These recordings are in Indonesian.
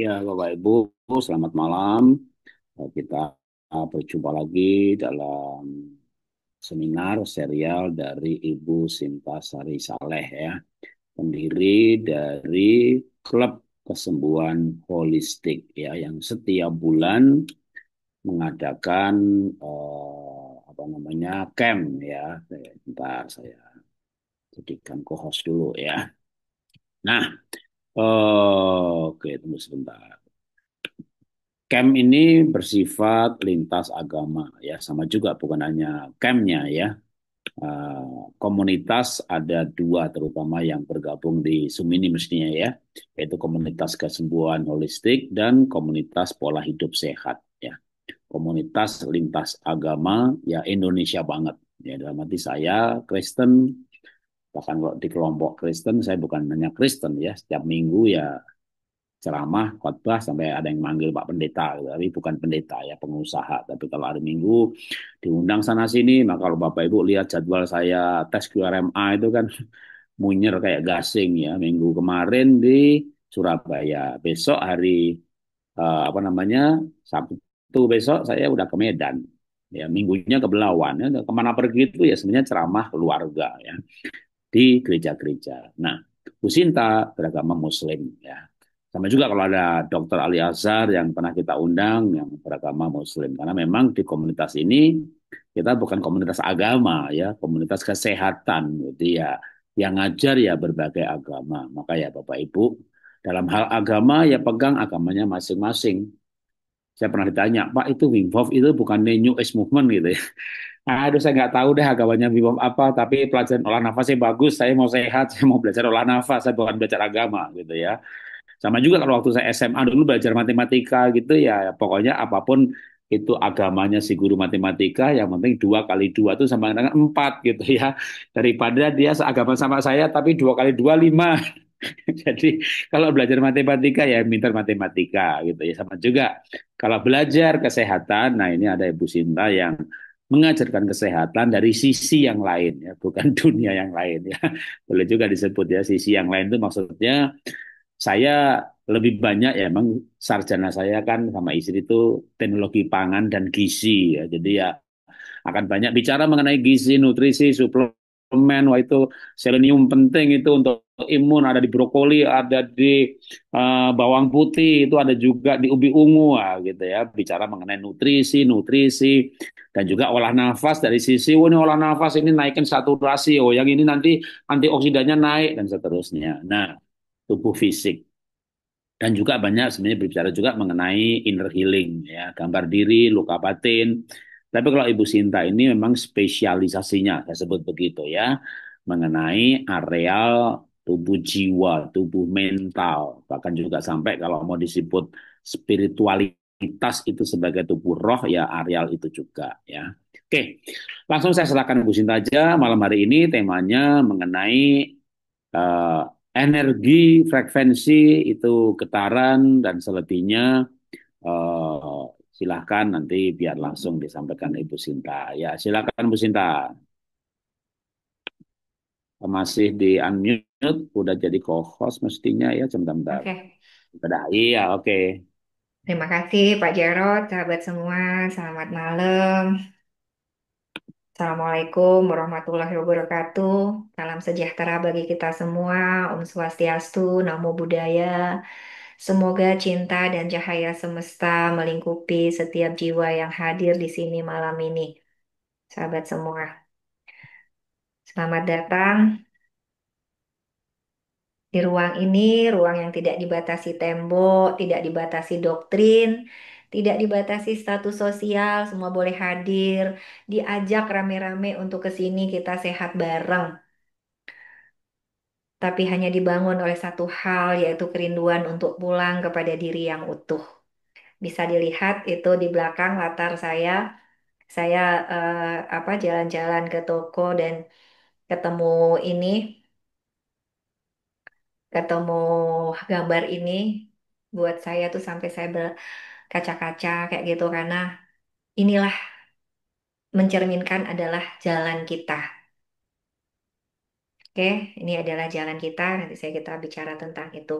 Ya, Bapak Ibu, selamat malam. Kita berjumpa lagi dalam seminar serial dari Ibu Sinta Sari Saleh ya, pendiri dari Klub Kesembuhan Holistik ya, yang setiap bulan mengadakan apa namanya camp ya. Bentar saya jadikan co-host dulu ya. Nah, oke, tunggu sebentar. Camp ini bersifat lintas agama ya, sama juga bukan hanya campnya ya. Komunitas ada dua terutama yang bergabung di Sumini mestinya ya, yaitu komunitas kesembuhan holistik dan komunitas pola hidup sehat ya. Komunitas lintas agama ya Indonesia banget ya, dalam arti saya Kristen, bahkan kalau di kelompok Kristen saya bukan hanya Kristen ya, setiap minggu ya ceramah, khotbah sampai ada yang manggil Pak Pendeta, gitu. Tapi bukan pendeta ya, pengusaha. Tapi kalau hari Minggu diundang sana sini, maka kalau Bapak Ibu lihat jadwal saya tes QRMA itu kan munyer kayak gasing ya. Minggu kemarin di Surabaya, besok hari apa namanya Sabtu besok saya udah ke Medan. Ya, minggunya ke Belawan. Ya, kemana pergi itu ya sebenarnya ceramah keluarga ya di gereja-gereja. Nah, Bu Sinta beragama Muslim ya. Sama juga kalau ada Dokter Ali Azhar yang pernah kita undang yang beragama Muslim. Karena memang di komunitas ini kita bukan komunitas agama ya, komunitas kesehatan. Jadi ya yang ngajar ya berbagai agama. Maka ya Bapak Ibu, dalam hal agama ya pegang agamanya masing-masing. Saya pernah ditanya, Pak itu Wim Hof itu bukan New Age Movement gitu ya. Aduh, saya nggak tahu deh agamanya Wim Hof apa, tapi pelajaran olah nafasnya bagus. Saya mau sehat, saya mau belajar olah nafas, saya bukan belajar agama gitu ya. Sama juga kalau waktu saya SMA dulu belajar matematika gitu ya, pokoknya apapun itu agamanya si guru matematika, yang penting 2 kali 2 itu sama dengan 4 gitu ya. Daripada dia seagama sama saya, tapi 2 kali 2 5. Jadi kalau belajar matematika ya pintar matematika gitu ya. Sama juga kalau belajar kesehatan, nah ini ada Ibu Sinta yang mengajarkan kesehatan dari sisi yang lain ya, bukan dunia yang lain ya. Boleh juga disebut ya sisi yang lain itu maksudnya saya lebih banyak ya emang sarjana saya kan sama istri itu teknologi pangan dan gizi ya. Jadi ya akan banyak bicara mengenai gizi, nutrisi, suplemen, wah itu selenium penting itu untuk imun, ada di brokoli, ada di bawang putih, itu ada juga di ubi ungu, wah, gitu ya. Bicara mengenai nutrisi, nutrisi, dan juga olah nafas dari sisi, oh ini olah nafas ini naikin saturasi, oh yang ini nanti antioksidannya naik, dan seterusnya. Nah, tubuh fisik. Dan juga banyak sebenarnya berbicara juga mengenai inner healing, ya, gambar diri, luka batin. Tapi kalau Ibu Sinta ini memang spesialisasinya, saya sebut begitu ya, mengenai areal tubuh jiwa, tubuh mental, bahkan juga sampai kalau mau disebut spiritualitas itu sebagai tubuh roh, ya areal itu juga ya. Oke, langsung saya serahkan Ibu Sinta aja malam hari ini temanya mengenai eh, energi, frekuensi itu getaran dan selebihnya eh, silakan nanti biar langsung disampaikan Ibu Sinta. Ya, silakan Bu Sinta. Masih di unmute, udah jadi co-host mestinya ya, sebentar. Oke, Udah, iya, oke. terima kasih Pak Jarot, sahabat semua. Selamat malam. Assalamualaikum warahmatullahi wabarakatuh. Salam sejahtera bagi kita semua. Om Swastiastu, Namo Buddhaya. Semoga cinta dan cahaya semesta melingkupi setiap jiwa yang hadir di sini malam ini. Sahabat semua, selamat datang di ruang ini, ruang yang tidak dibatasi tembok, tidak dibatasi doktrin, tidak dibatasi status sosial, semua boleh hadir, diajak rame-rame untuk ke sini kita sehat bareng. Tapi hanya dibangun oleh satu hal, yaitu kerinduan untuk pulang kepada diri yang utuh. Bisa dilihat itu di belakang latar saya. Saya jalan-jalan ke toko dan ketemu ini, ketemu gambar ini. Buat saya tuh sampai saya berkaca-kaca kayak gitu karena inilah mencerminkan adalah jalan kita. Oke, ini adalah jalan kita. Nanti kita bicara tentang itu.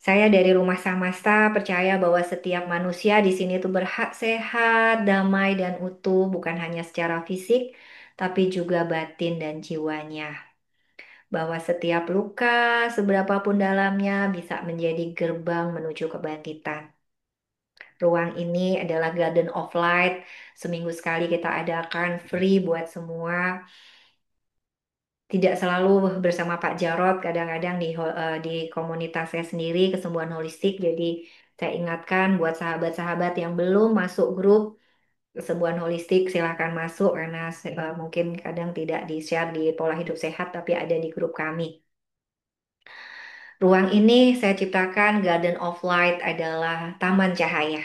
Saya dari Rumah Samasta percaya bahwa setiap manusia di sini tuh berhak sehat, damai, dan utuh, bukan hanya secara fisik, tapi juga batin dan jiwanya. Bahwa setiap luka, seberapapun dalamnya, bisa menjadi gerbang menuju kebangkitan. Ruang ini adalah Garden of Light. Seminggu sekali kita adakan free buat semua. Tidak selalu bersama Pak Jarot, kadang-kadang di komunitas saya sendiri, kesembuhan holistik. Jadi saya ingatkan buat sahabat-sahabat yang belum masuk grup kesembuhan holistik, silahkan masuk karena mungkin kadang tidak di-share di pola hidup sehat, tapi ada di grup kami. Ruang ini saya ciptakan Garden of Light adalah taman cahaya.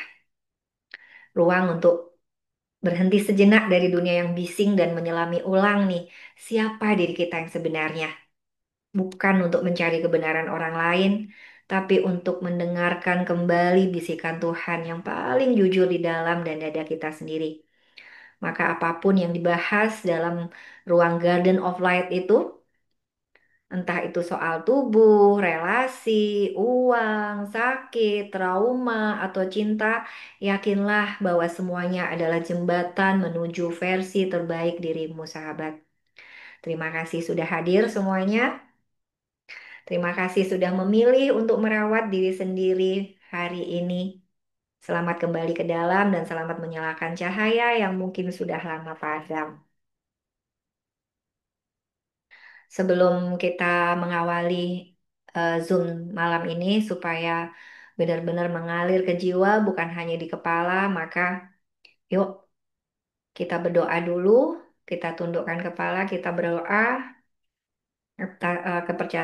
Ruang untuk berhenti sejenak dari dunia yang bising dan menyelami ulang nih, siapa diri kita yang sebenarnya. Bukan untuk mencari kebenaran orang lain, tapi untuk mendengarkan kembali bisikan Tuhan yang paling jujur di dalam dan dada kita sendiri. Maka apapun yang dibahas dalam ruang Garden of Light itu, entah itu soal tubuh, relasi, uang, sakit, trauma, atau cinta, yakinlah bahwa semuanya adalah jembatan menuju versi terbaik dirimu, sahabat. Terima kasih sudah hadir semuanya. Terima kasih sudah memilih untuk merawat diri sendiri hari ini. Selamat kembali ke dalam dan selamat menyalakan cahaya yang mungkin sudah lama padam. Sebelum kita mengawali Zoom malam ini supaya benar-benar mengalir ke jiwa bukan hanya di kepala, maka yuk kita berdoa dulu, kita tundukkan kepala, kita berdoa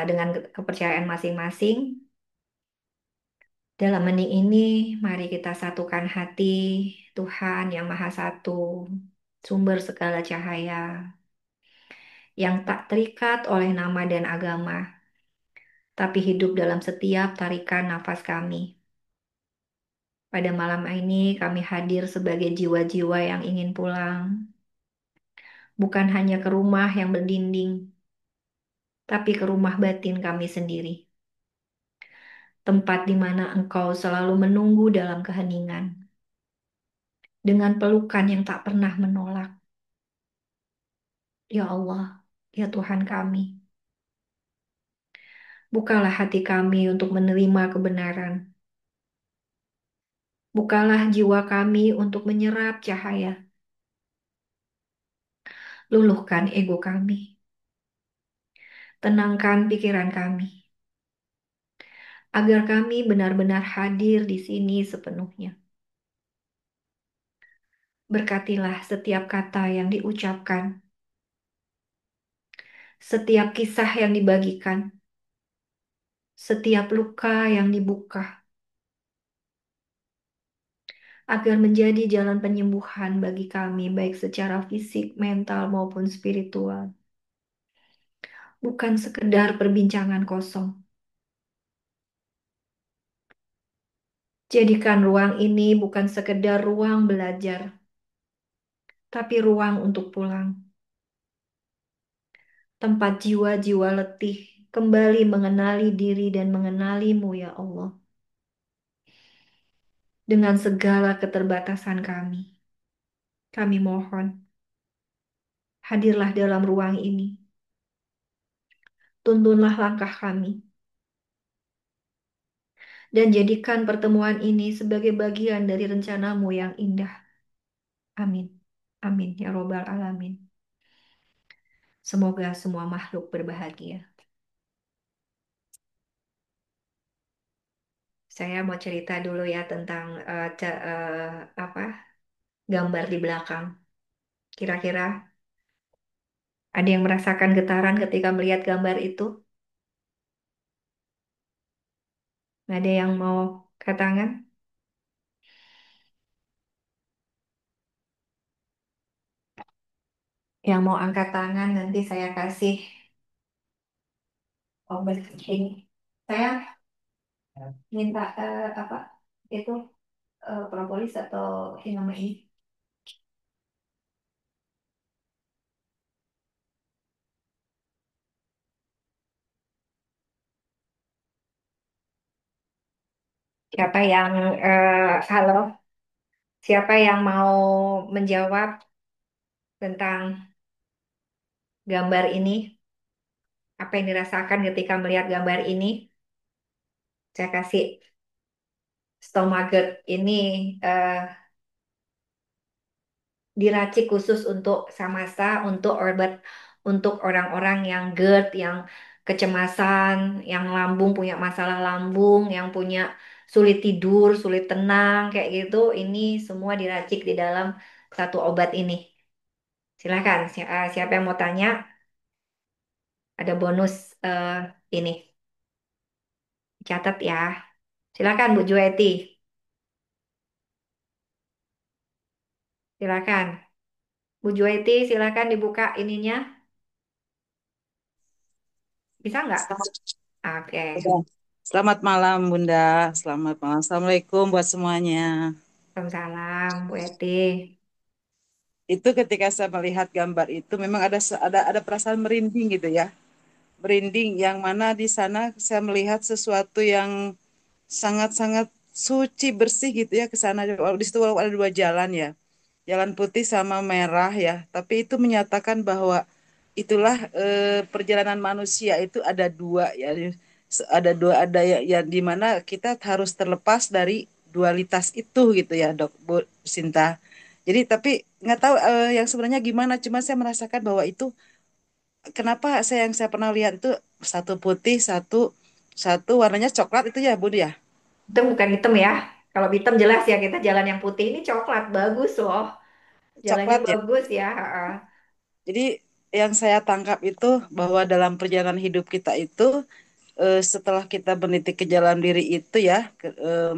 dengan kepercayaan masing-masing. Dalam hening ini, mari kita satukan hati Tuhan yang Maha Satu, sumber segala cahaya, yang tak terikat oleh nama dan agama, tapi hidup dalam setiap tarikan nafas kami. Pada malam ini kami hadir sebagai jiwa-jiwa yang ingin pulang, bukan hanya ke rumah yang berdinding, tapi ke rumah batin kami sendiri. Tempat di mana Engkau selalu menunggu dalam keheningan, dengan pelukan yang tak pernah menolak. Ya Allah, ya Tuhan kami, bukalah hati kami untuk menerima kebenaran. Bukalah jiwa kami untuk menyerap cahaya. Luluhkan ego kami. Tenangkan pikiran kami. Agar kami benar-benar hadir di sini sepenuhnya. Berkatilah setiap kata yang diucapkan. Setiap kisah yang dibagikan. Setiap luka yang dibuka. Agar menjadi jalan penyembuhan bagi kami baik secara fisik, mental maupun spiritual. Bukan sekedar perbincangan kosong. Jadikan ruang ini bukan sekedar ruang belajar, tapi ruang untuk pulang. Tempat jiwa-jiwa letih kembali mengenali diri dan mengenalimu ya Allah. Dengan segala keterbatasan kami mohon, hadirlah dalam ruang ini. Tuntunlah langkah kami. Dan jadikan pertemuan ini sebagai bagian dari rencanamu yang indah. Amin. Amin ya Robbal Alamin. Semoga semua makhluk berbahagia. Saya mau cerita dulu ya tentang apa gambar di belakang. Kira-kira ada yang merasakan getaran ketika melihat gambar itu? Ada yang mau ke tangan? Yang mau angkat tangan nanti saya kasih obat ini. Saya minta apa itu propolis atau ini nama ini. Siapa yang, halo, siapa yang mau menjawab tentang gambar ini? Apa yang dirasakan ketika melihat gambar ini? Saya kasih stomaget ini eh, diracik khusus untuk Samasta, untuk obat, untuk orang-orang yang GERD, yang kecemasan, yang lambung, punya masalah lambung, yang punya sulit tidur, sulit tenang, kayak gitu. Ini semua diracik di dalam satu obat ini. Silakan, siapa yang mau tanya? Ada bonus eh, ini. Catat ya. Silakan Bu Jueti. Silakan. Bu Jueti, silakan dibuka ininya. Bisa nggak? Selamat, Oke. udah. Selamat malam, Bunda. Selamat malam. Assalamualaikum buat semuanya. Waalaikumsalam, Bu Eti. Itu ketika saya melihat gambar itu memang ada perasaan merinding gitu ya. Merinding yang mana di sana saya melihat sesuatu yang sangat-sangat suci bersih gitu ya ke sana. Di situ walaupun ada dua jalan ya. Jalan putih sama merah ya. Tapi itu menyatakan bahwa itulah perjalanan manusia itu ada dua ya. Ada dua, ada yang di mana kita harus terlepas dari dualitas itu gitu ya, Dok Bu Sinta. Jadi tapi nggak tahu yang sebenarnya gimana. Cuma saya merasakan bahwa itu kenapa saya pernah lihat itu satu putih, satu satu warnanya coklat itu ya, Bun ya. Itu bukan hitam ya. Kalau hitam jelas ya kita jalan yang putih ini coklat bagus loh. Jalannya Coklat ya. bagus ya. Jadi yang saya tangkap itu bahwa dalam perjalanan hidup kita itu setelah kita meniti ke dalam diri itu ya,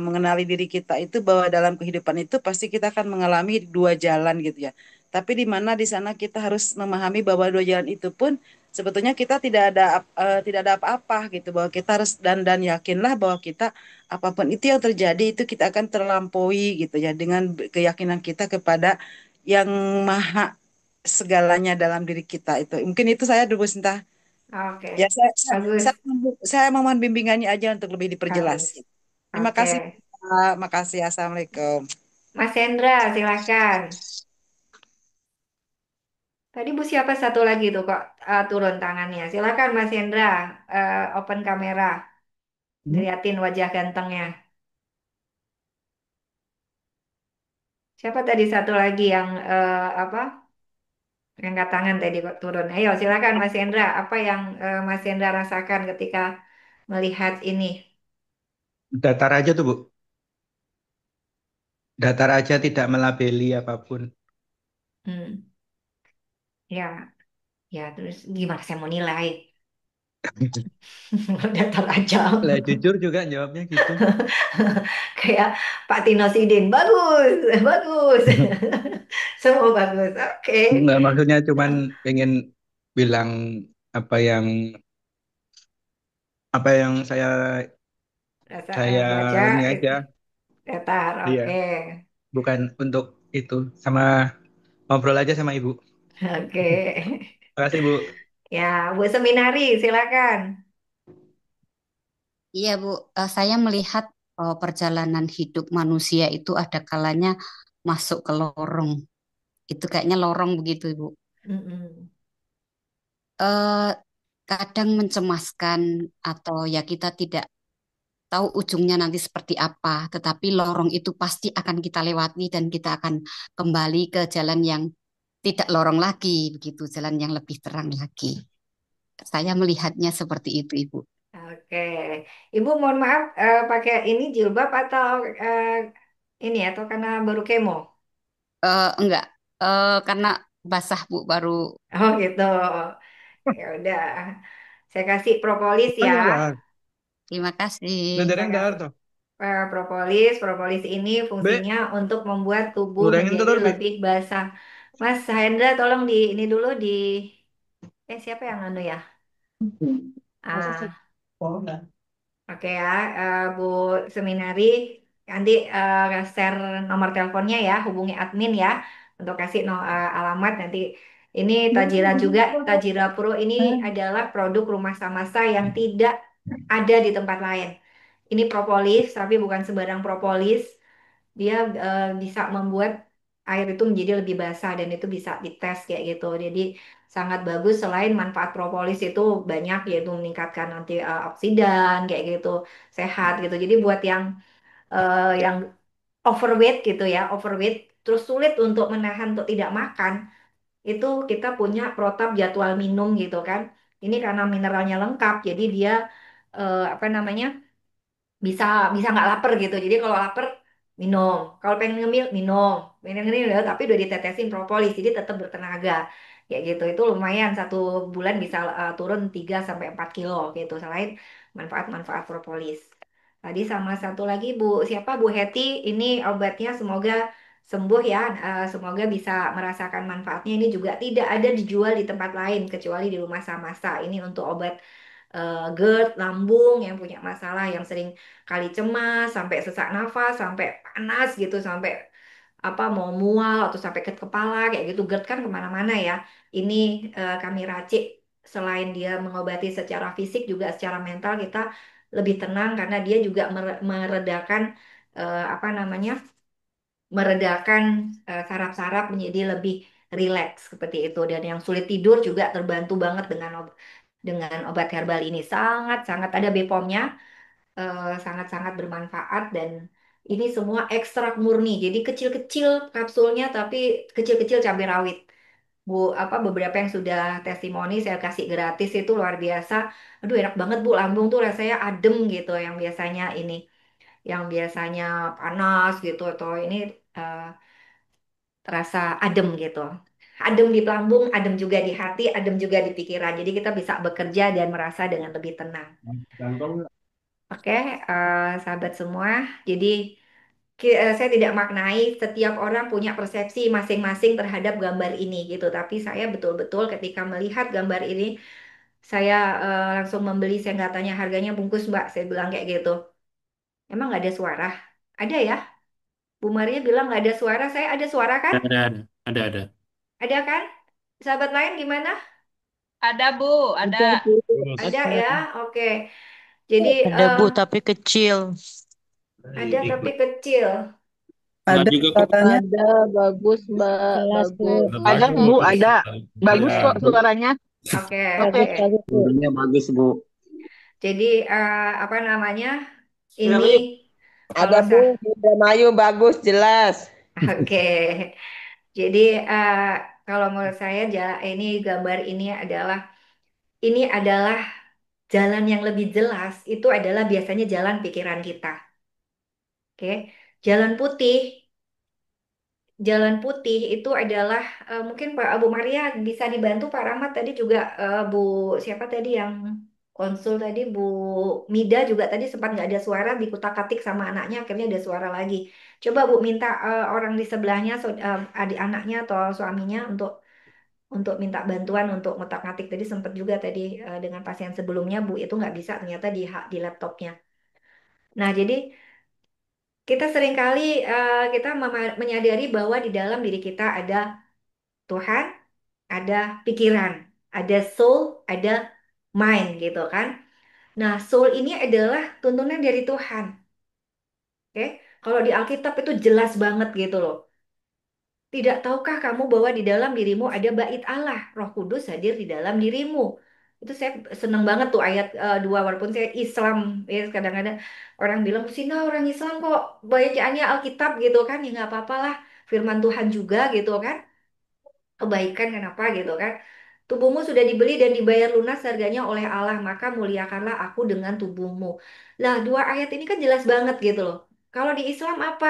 mengenali diri kita itu bahwa dalam kehidupan itu pasti kita akan mengalami dua jalan gitu ya. Tapi di mana di sana kita harus memahami bahwa dua jalan itu pun sebetulnya kita tidak ada apa-apa gitu, bahwa kita harus dan yakinlah bahwa kita apapun itu yang terjadi itu kita akan terlampaui gitu ya dengan keyakinan kita kepada yang maha segalanya dalam diri kita itu. Mungkin itu saya dulu Sinta. Ya, Oke, bagus, saya mohon bimbingannya aja untuk lebih diperjelas. bagus. Terima Oke, kasih, Pak. Makasih. Assalamualaikum. Mas Hendra silakan. Tadi Bu siapa satu lagi tuh kok turun tangannya. Silakan Mas Hendra, open kamera, Hmm? diliatin wajah gantengnya. Siapa tadi satu lagi yang apa? Angkat tangan tadi kok turun. Ayo silakan Mas Hendra. Apa yang Mas Hendra rasakan ketika melihat ini? Datar aja tuh, Bu. Datar aja tidak melabeli apapun. Hmm, ya, ya. Terus gimana saya mau nilai? Datar aja. Lah jujur juga jawabnya gitu. Kayak Pak Tino Sidin. Bagus, bagus. Semua bagus. Oke. Nggak maksudnya cuman pengen bilang apa yang saya Rasa saya baca ini itu aja. datar. Iya, Oke. bukan untuk itu. Sama ngobrol aja sama Ibu. Oke. Makasih, Bu. Ya, Bu Seminari, silakan. Iya, Bu. Saya melihat perjalanan hidup manusia itu ada kalanya masuk ke lorong. Itu kayaknya lorong begitu, Bu. Mm-mm. Eh, Kadang mencemaskan atau ya kita tidak tahu ujungnya nanti seperti apa. Tetapi lorong itu pasti akan kita lewati dan kita akan kembali ke jalan yang tidak lorong lagi, begitu, jalan yang lebih terang lagi. Saya melihatnya seperti itu, Ibu. Oke, Ibu mohon maaf pakai ini jilbab atau ini atau karena baru kemo? Enggak, karena basah, Bu, baru. Oh gitu. Ya udah, saya kasih propolis ya. Ayo lah, Terima kasih. Saya yang kasih dar tuh. propolis. Propolis ini Be, fungsinya untuk membuat tubuh gorengin menjadi telur, Be. lebih basah. Mas Hendra, tolong di ini dulu di siapa yang anu ya? Ah. Oke ya, Bu Seminari, nanti share nomor teleponnya ya, hubungi admin ya, untuk kasih alamat nanti. Ini Tajira juga, Tajira Pro ini adalah produk Rumah Samasta yang tidak ada di tempat lain. Ini propolis, tapi bukan sembarang propolis. Dia bisa membuat air itu menjadi lebih basah dan itu bisa dites kayak gitu. Jadi sangat bagus. Selain manfaat propolis itu banyak, yaitu meningkatkan antioksidan kayak gitu, sehat gitu. Jadi buat yang overweight gitu ya, overweight terus sulit untuk menahan untuk tidak makan, itu kita punya protap jadwal minum gitu kan. Ini karena mineralnya lengkap, jadi dia apa namanya, bisa bisa nggak lapar gitu. Jadi kalau lapar minum, kalau pengen ngemil minum, pengen ngemil ya, tapi udah ditetesin propolis, jadi tetap bertenaga. Ya gitu, itu lumayan 1 bulan bisa turun 3 sampai 4 kilo gitu. Selain manfaat-manfaat propolis. Tadi sama satu lagi Bu, siapa Bu Heti, ini obatnya semoga sembuh ya. Semoga bisa merasakan manfaatnya. Ini juga tidak ada dijual di tempat lain kecuali di rumah Samasta. Ini untuk obat GERD, lambung yang punya masalah, yang sering kali cemas, sampai sesak nafas, sampai panas gitu, sampai apa mau mual atau sampai ke kepala kayak gitu. GERD kan kemana-mana ya. Ini kami racik, selain dia mengobati secara fisik juga secara mental kita lebih tenang karena dia juga meredakan apa namanya, meredakan saraf-saraf menjadi lebih rileks seperti itu. Dan yang sulit tidur juga terbantu banget dengan obat herbal ini. Sangat-sangat ada BPOM-nya, sangat-sangat bermanfaat dan ini semua ekstrak murni. Jadi kecil-kecil kapsulnya tapi kecil-kecil cabai rawit. Bu, apa beberapa yang sudah testimoni saya kasih gratis itu luar biasa. Aduh enak banget Bu, lambung tuh rasanya adem gitu, yang biasanya panas gitu atau ini eh, terasa adem gitu. Adem di lambung, adem juga di hati, adem juga di pikiran. Jadi kita bisa bekerja dan merasa dengan lebih tenang. Oke, sahabat semua. Jadi saya tidak maknai setiap orang punya persepsi masing-masing terhadap gambar ini gitu. Tapi saya betul-betul ketika melihat gambar ini, saya langsung membeli. Saya nggak tanya harganya, bungkus Mbak. Saya bilang kayak gitu. Emang nggak ada suara? Ada ya? Bu Maria bilang nggak ada suara. Saya ada suara kan? Ada. Ada kan? Sahabat lain gimana? Ada Bu, ada. Ada Bu, Ada ada. ya? Oke. Jadi Ada Bu, tapi kecil. ada tapi kecil. Enggak Ada juga kok. suaranya Ada, bagus Mbak, Jelas Bu, bagus. Ada Bagus, Bu, bagus. ada. Bagus Iya. kok suaranya. Oke, Oke. oke. bagus Bu. Suaranya bagus, Bu. Jadi apa namanya? Ini Really? kalau Ada Bu, sah. Mayu bagus, jelas. Oke. Jadi eh, kalau menurut saya ini adalah jalan yang lebih jelas, itu adalah biasanya jalan pikiran kita. Oke. Jalan putih, jalan putih itu adalah mungkin Pak Abu Maria bisa dibantu Pak Rahmat tadi juga, Bu siapa tadi yang konsul tadi, Bu Mida juga tadi sempat nggak ada suara, dikutak-atik sama anaknya akhirnya ada suara lagi. Coba Bu minta orang di sebelahnya, adik anaknya atau suaminya untuk minta bantuan untuk ngutak-ngatik tadi, sempat juga tadi dengan pasien sebelumnya Bu itu nggak bisa ternyata di laptopnya. Nah jadi kita seringkali kita menyadari bahwa di dalam diri kita ada Tuhan, ada pikiran, ada soul, ada mind gitu kan. Nah, soul ini adalah tuntunan dari Tuhan. Oke, kalau di Alkitab itu jelas banget gitu loh. Tidak tahukah kamu bahwa di dalam dirimu ada bait Allah, Roh Kudus hadir di dalam dirimu. Itu saya seneng banget tuh ayat 2, walaupun saya Islam ya, kadang-kadang orang bilang Sina orang Islam kok bacaannya Alkitab gitu kan, ya nggak apa-apa lah, firman Tuhan juga gitu kan, kebaikan kenapa gitu kan. Tubuhmu sudah dibeli dan dibayar lunas harganya oleh Allah, maka muliakanlah aku dengan tubuhmu. Lah, 2 ayat ini kan jelas banget gitu loh. Kalau di Islam apa?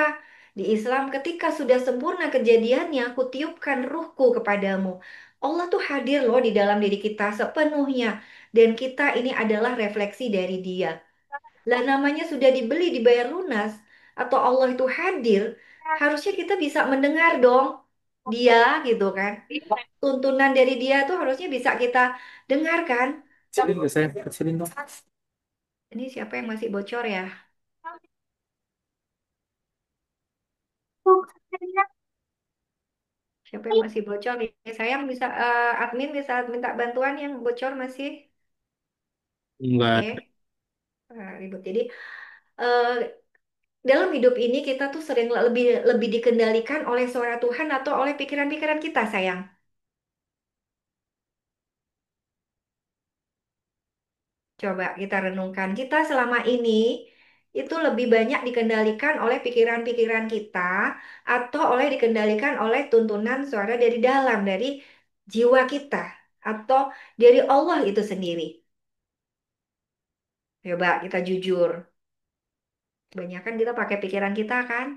Di Islam ketika sudah sempurna kejadiannya, aku tiupkan ruhku kepadamu. Allah tuh hadir loh di dalam diri kita sepenuhnya. Dan kita ini adalah refleksi dari Dia. Lah namanya sudah dibeli, dibayar lunas, atau Allah itu hadir, harusnya kita bisa mendengar dong Dia gitu kan. Tuntunan dari Dia tuh harusnya bisa kita dengarkan. Kecilin nggak saya? Kecilin dong. Ini siapa yang masih bocor ya? Siapa yang masih bocor nih? Sayang bisa admin bisa minta bantuan yang bocor masih. Enggak. Oke, ribut. Jadi eh, dalam hidup ini kita tuh sering lebih lebih dikendalikan oleh suara Tuhan atau oleh pikiran-pikiran kita, sayang? Coba kita renungkan. Kita selama ini itu lebih banyak dikendalikan oleh pikiran-pikiran kita atau oleh dikendalikan oleh tuntunan suara dari dalam, dari jiwa kita atau dari Allah itu sendiri. Coba kita jujur. Kebanyakan kita pakai pikiran kita kan?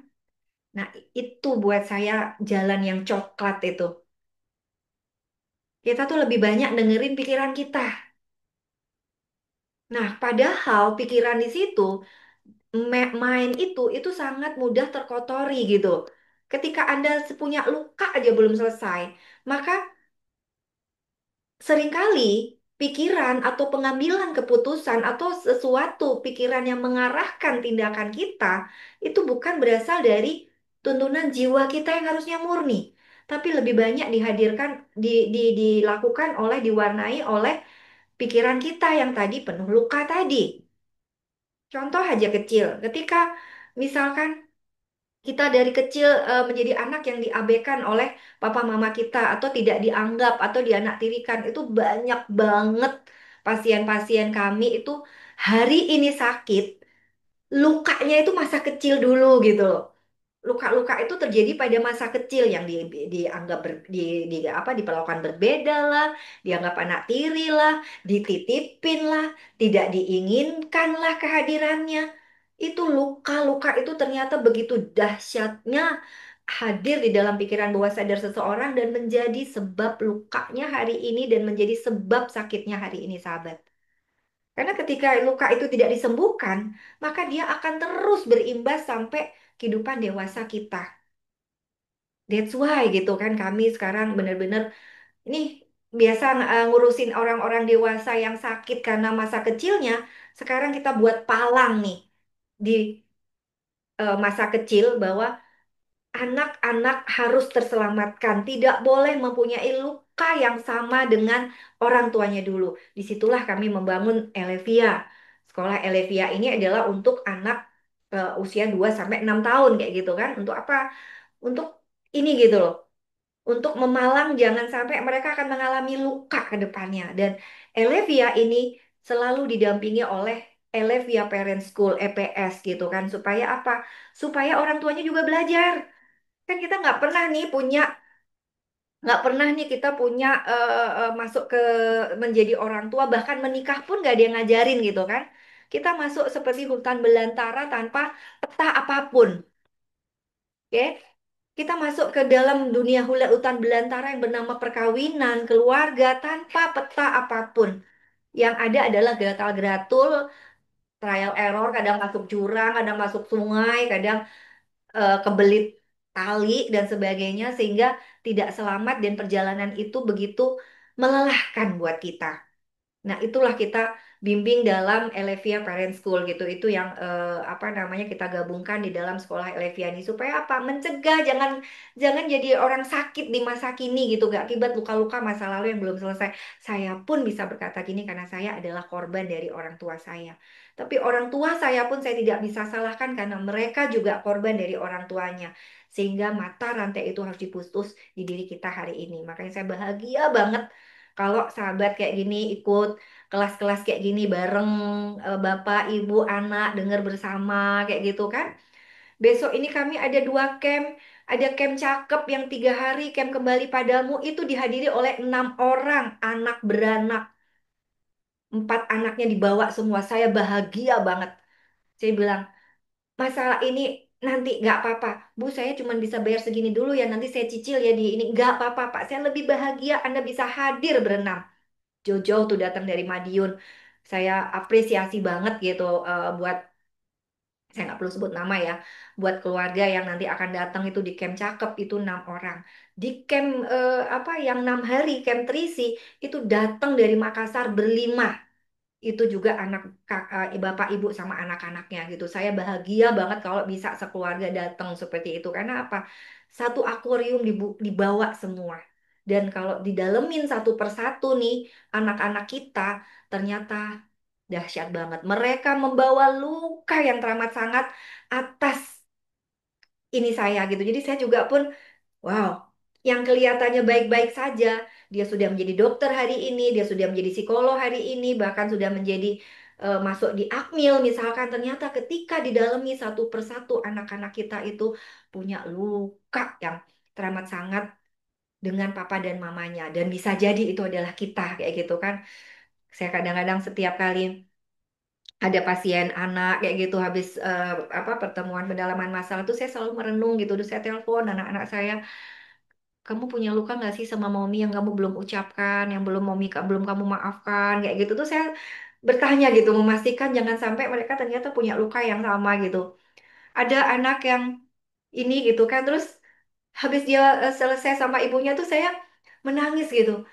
Nah, itu buat saya jalan yang coklat itu. Kita tuh lebih banyak dengerin pikiran kita. Nah, padahal pikiran di situ, main itu sangat mudah terkotori gitu. Ketika Anda punya luka aja belum selesai, maka seringkali pikiran atau pengambilan keputusan atau sesuatu pikiran yang mengarahkan tindakan kita itu bukan berasal dari tuntunan jiwa kita yang harusnya murni, tapi lebih banyak dihadirkan dilakukan oleh diwarnai oleh pikiran kita yang tadi penuh luka tadi. Contoh aja kecil, ketika misalkan kita dari kecil menjadi anak yang diabaikan oleh papa mama kita atau tidak dianggap atau dianaktirikan, itu banyak banget pasien-pasien kami itu hari ini sakit, lukanya itu masa kecil dulu gitu loh. Luka-luka itu terjadi pada masa kecil yang dianggap apa diperlakukan berbeda lah, dianggap anak tiri lah, dititipin lah, tidak diinginkan lah kehadirannya. Itu luka-luka itu ternyata begitu dahsyatnya hadir di dalam pikiran bawah sadar seseorang dan menjadi sebab lukanya hari ini dan menjadi sebab sakitnya hari ini, sahabat. Karena ketika luka itu tidak disembuhkan, maka dia akan terus berimbas sampai kehidupan dewasa kita. That's why gitu kan kami sekarang benar-benar ini biasa ngurusin orang-orang dewasa yang sakit karena masa kecilnya. Sekarang kita buat palang nih di masa kecil bahwa anak-anak harus terselamatkan, tidak boleh mempunyai luka yang sama dengan orang tuanya dulu. Disitulah kami membangun Elevia. Sekolah Elevia ini adalah untuk anak usia 2 sampai 6 tahun kayak gitu kan. Untuk apa? Untuk ini gitu loh, untuk memalang jangan sampai mereka akan mengalami luka ke depannya. Dan Elevia ini selalu didampingi oleh Elevia Parent School EPS gitu kan, supaya apa? Supaya orang tuanya juga belajar. Kan kita nggak pernah nih kita punya masuk ke menjadi orang tua, bahkan menikah pun nggak ada yang ngajarin gitu kan. Kita masuk seperti hutan belantara tanpa peta apapun. Oke, kita masuk ke dalam dunia hutan belantara yang bernama perkawinan, keluarga tanpa peta apapun. Yang ada adalah gatal-gratul, trial error, kadang masuk jurang, kadang masuk sungai, kadang kebelit tali dan sebagainya sehingga tidak selamat dan perjalanan itu begitu melelahkan buat kita. Nah, itulah kita bimbing dalam Elevia Parent School gitu. Itu yang apa namanya kita gabungkan di dalam sekolah Elevia ini supaya apa? Mencegah jangan jangan jadi orang sakit di masa kini gitu, gak akibat luka-luka masa lalu yang belum selesai. Saya pun bisa berkata gini karena saya adalah korban dari orang tua saya. Tapi orang tua saya pun saya tidak bisa salahkan karena mereka juga korban dari orang tuanya. Sehingga mata rantai itu harus diputus di diri kita hari ini. Makanya saya bahagia banget kalau sahabat kayak gini ikut kelas-kelas kayak gini bareng bapak, ibu, anak, dengar bersama kayak gitu kan. Besok ini kami ada 2 camp, ada camp cakep yang 3 hari, camp kembali padamu itu dihadiri oleh 6 orang anak beranak, 4 anaknya dibawa semua. Saya bahagia banget. Saya bilang masalah ini nanti nggak apa-apa, Bu. Saya cuma bisa bayar segini dulu ya. Nanti saya cicil ya di ini. Nggak apa-apa, Pak. Saya lebih bahagia Anda bisa hadir berenam. Jauh-jauh tuh datang dari Madiun. Saya apresiasi banget gitu buat saya nggak perlu sebut nama ya, buat keluarga yang nanti akan datang itu di camp cakep itu 6 orang. Di camp apa yang 6 hari camp Trisi itu datang dari Makassar berlima. Itu juga anak bapak ibu sama anak-anaknya gitu. Saya bahagia banget kalau bisa sekeluarga datang seperti itu karena apa? Satu akuarium dibawa semua. Dan kalau didalemin satu persatu nih anak-anak kita ternyata Dahsyat banget. Mereka membawa luka yang teramat sangat atas ini saya gitu. Jadi saya juga pun, wow, yang kelihatannya baik-baik saja, dia sudah menjadi dokter hari ini, dia sudah menjadi psikolog hari ini, bahkan sudah menjadi masuk di Akmil misalkan, ternyata ketika didalami satu persatu anak-anak kita itu punya luka yang teramat sangat dengan papa dan mamanya, dan bisa jadi itu adalah kita kayak gitu kan. Saya kadang-kadang setiap kali ada pasien anak kayak gitu habis apa pertemuan pendalaman masalah itu saya selalu merenung gitu. Terus saya telepon anak-anak saya, kamu punya luka nggak sih sama mommy yang kamu belum ucapkan, yang belum kamu maafkan kayak gitu. Tuh saya bertanya gitu, memastikan jangan sampai mereka ternyata punya luka yang sama gitu. Ada anak yang ini gitu kan, terus habis dia selesai sama ibunya tuh saya menangis gitu.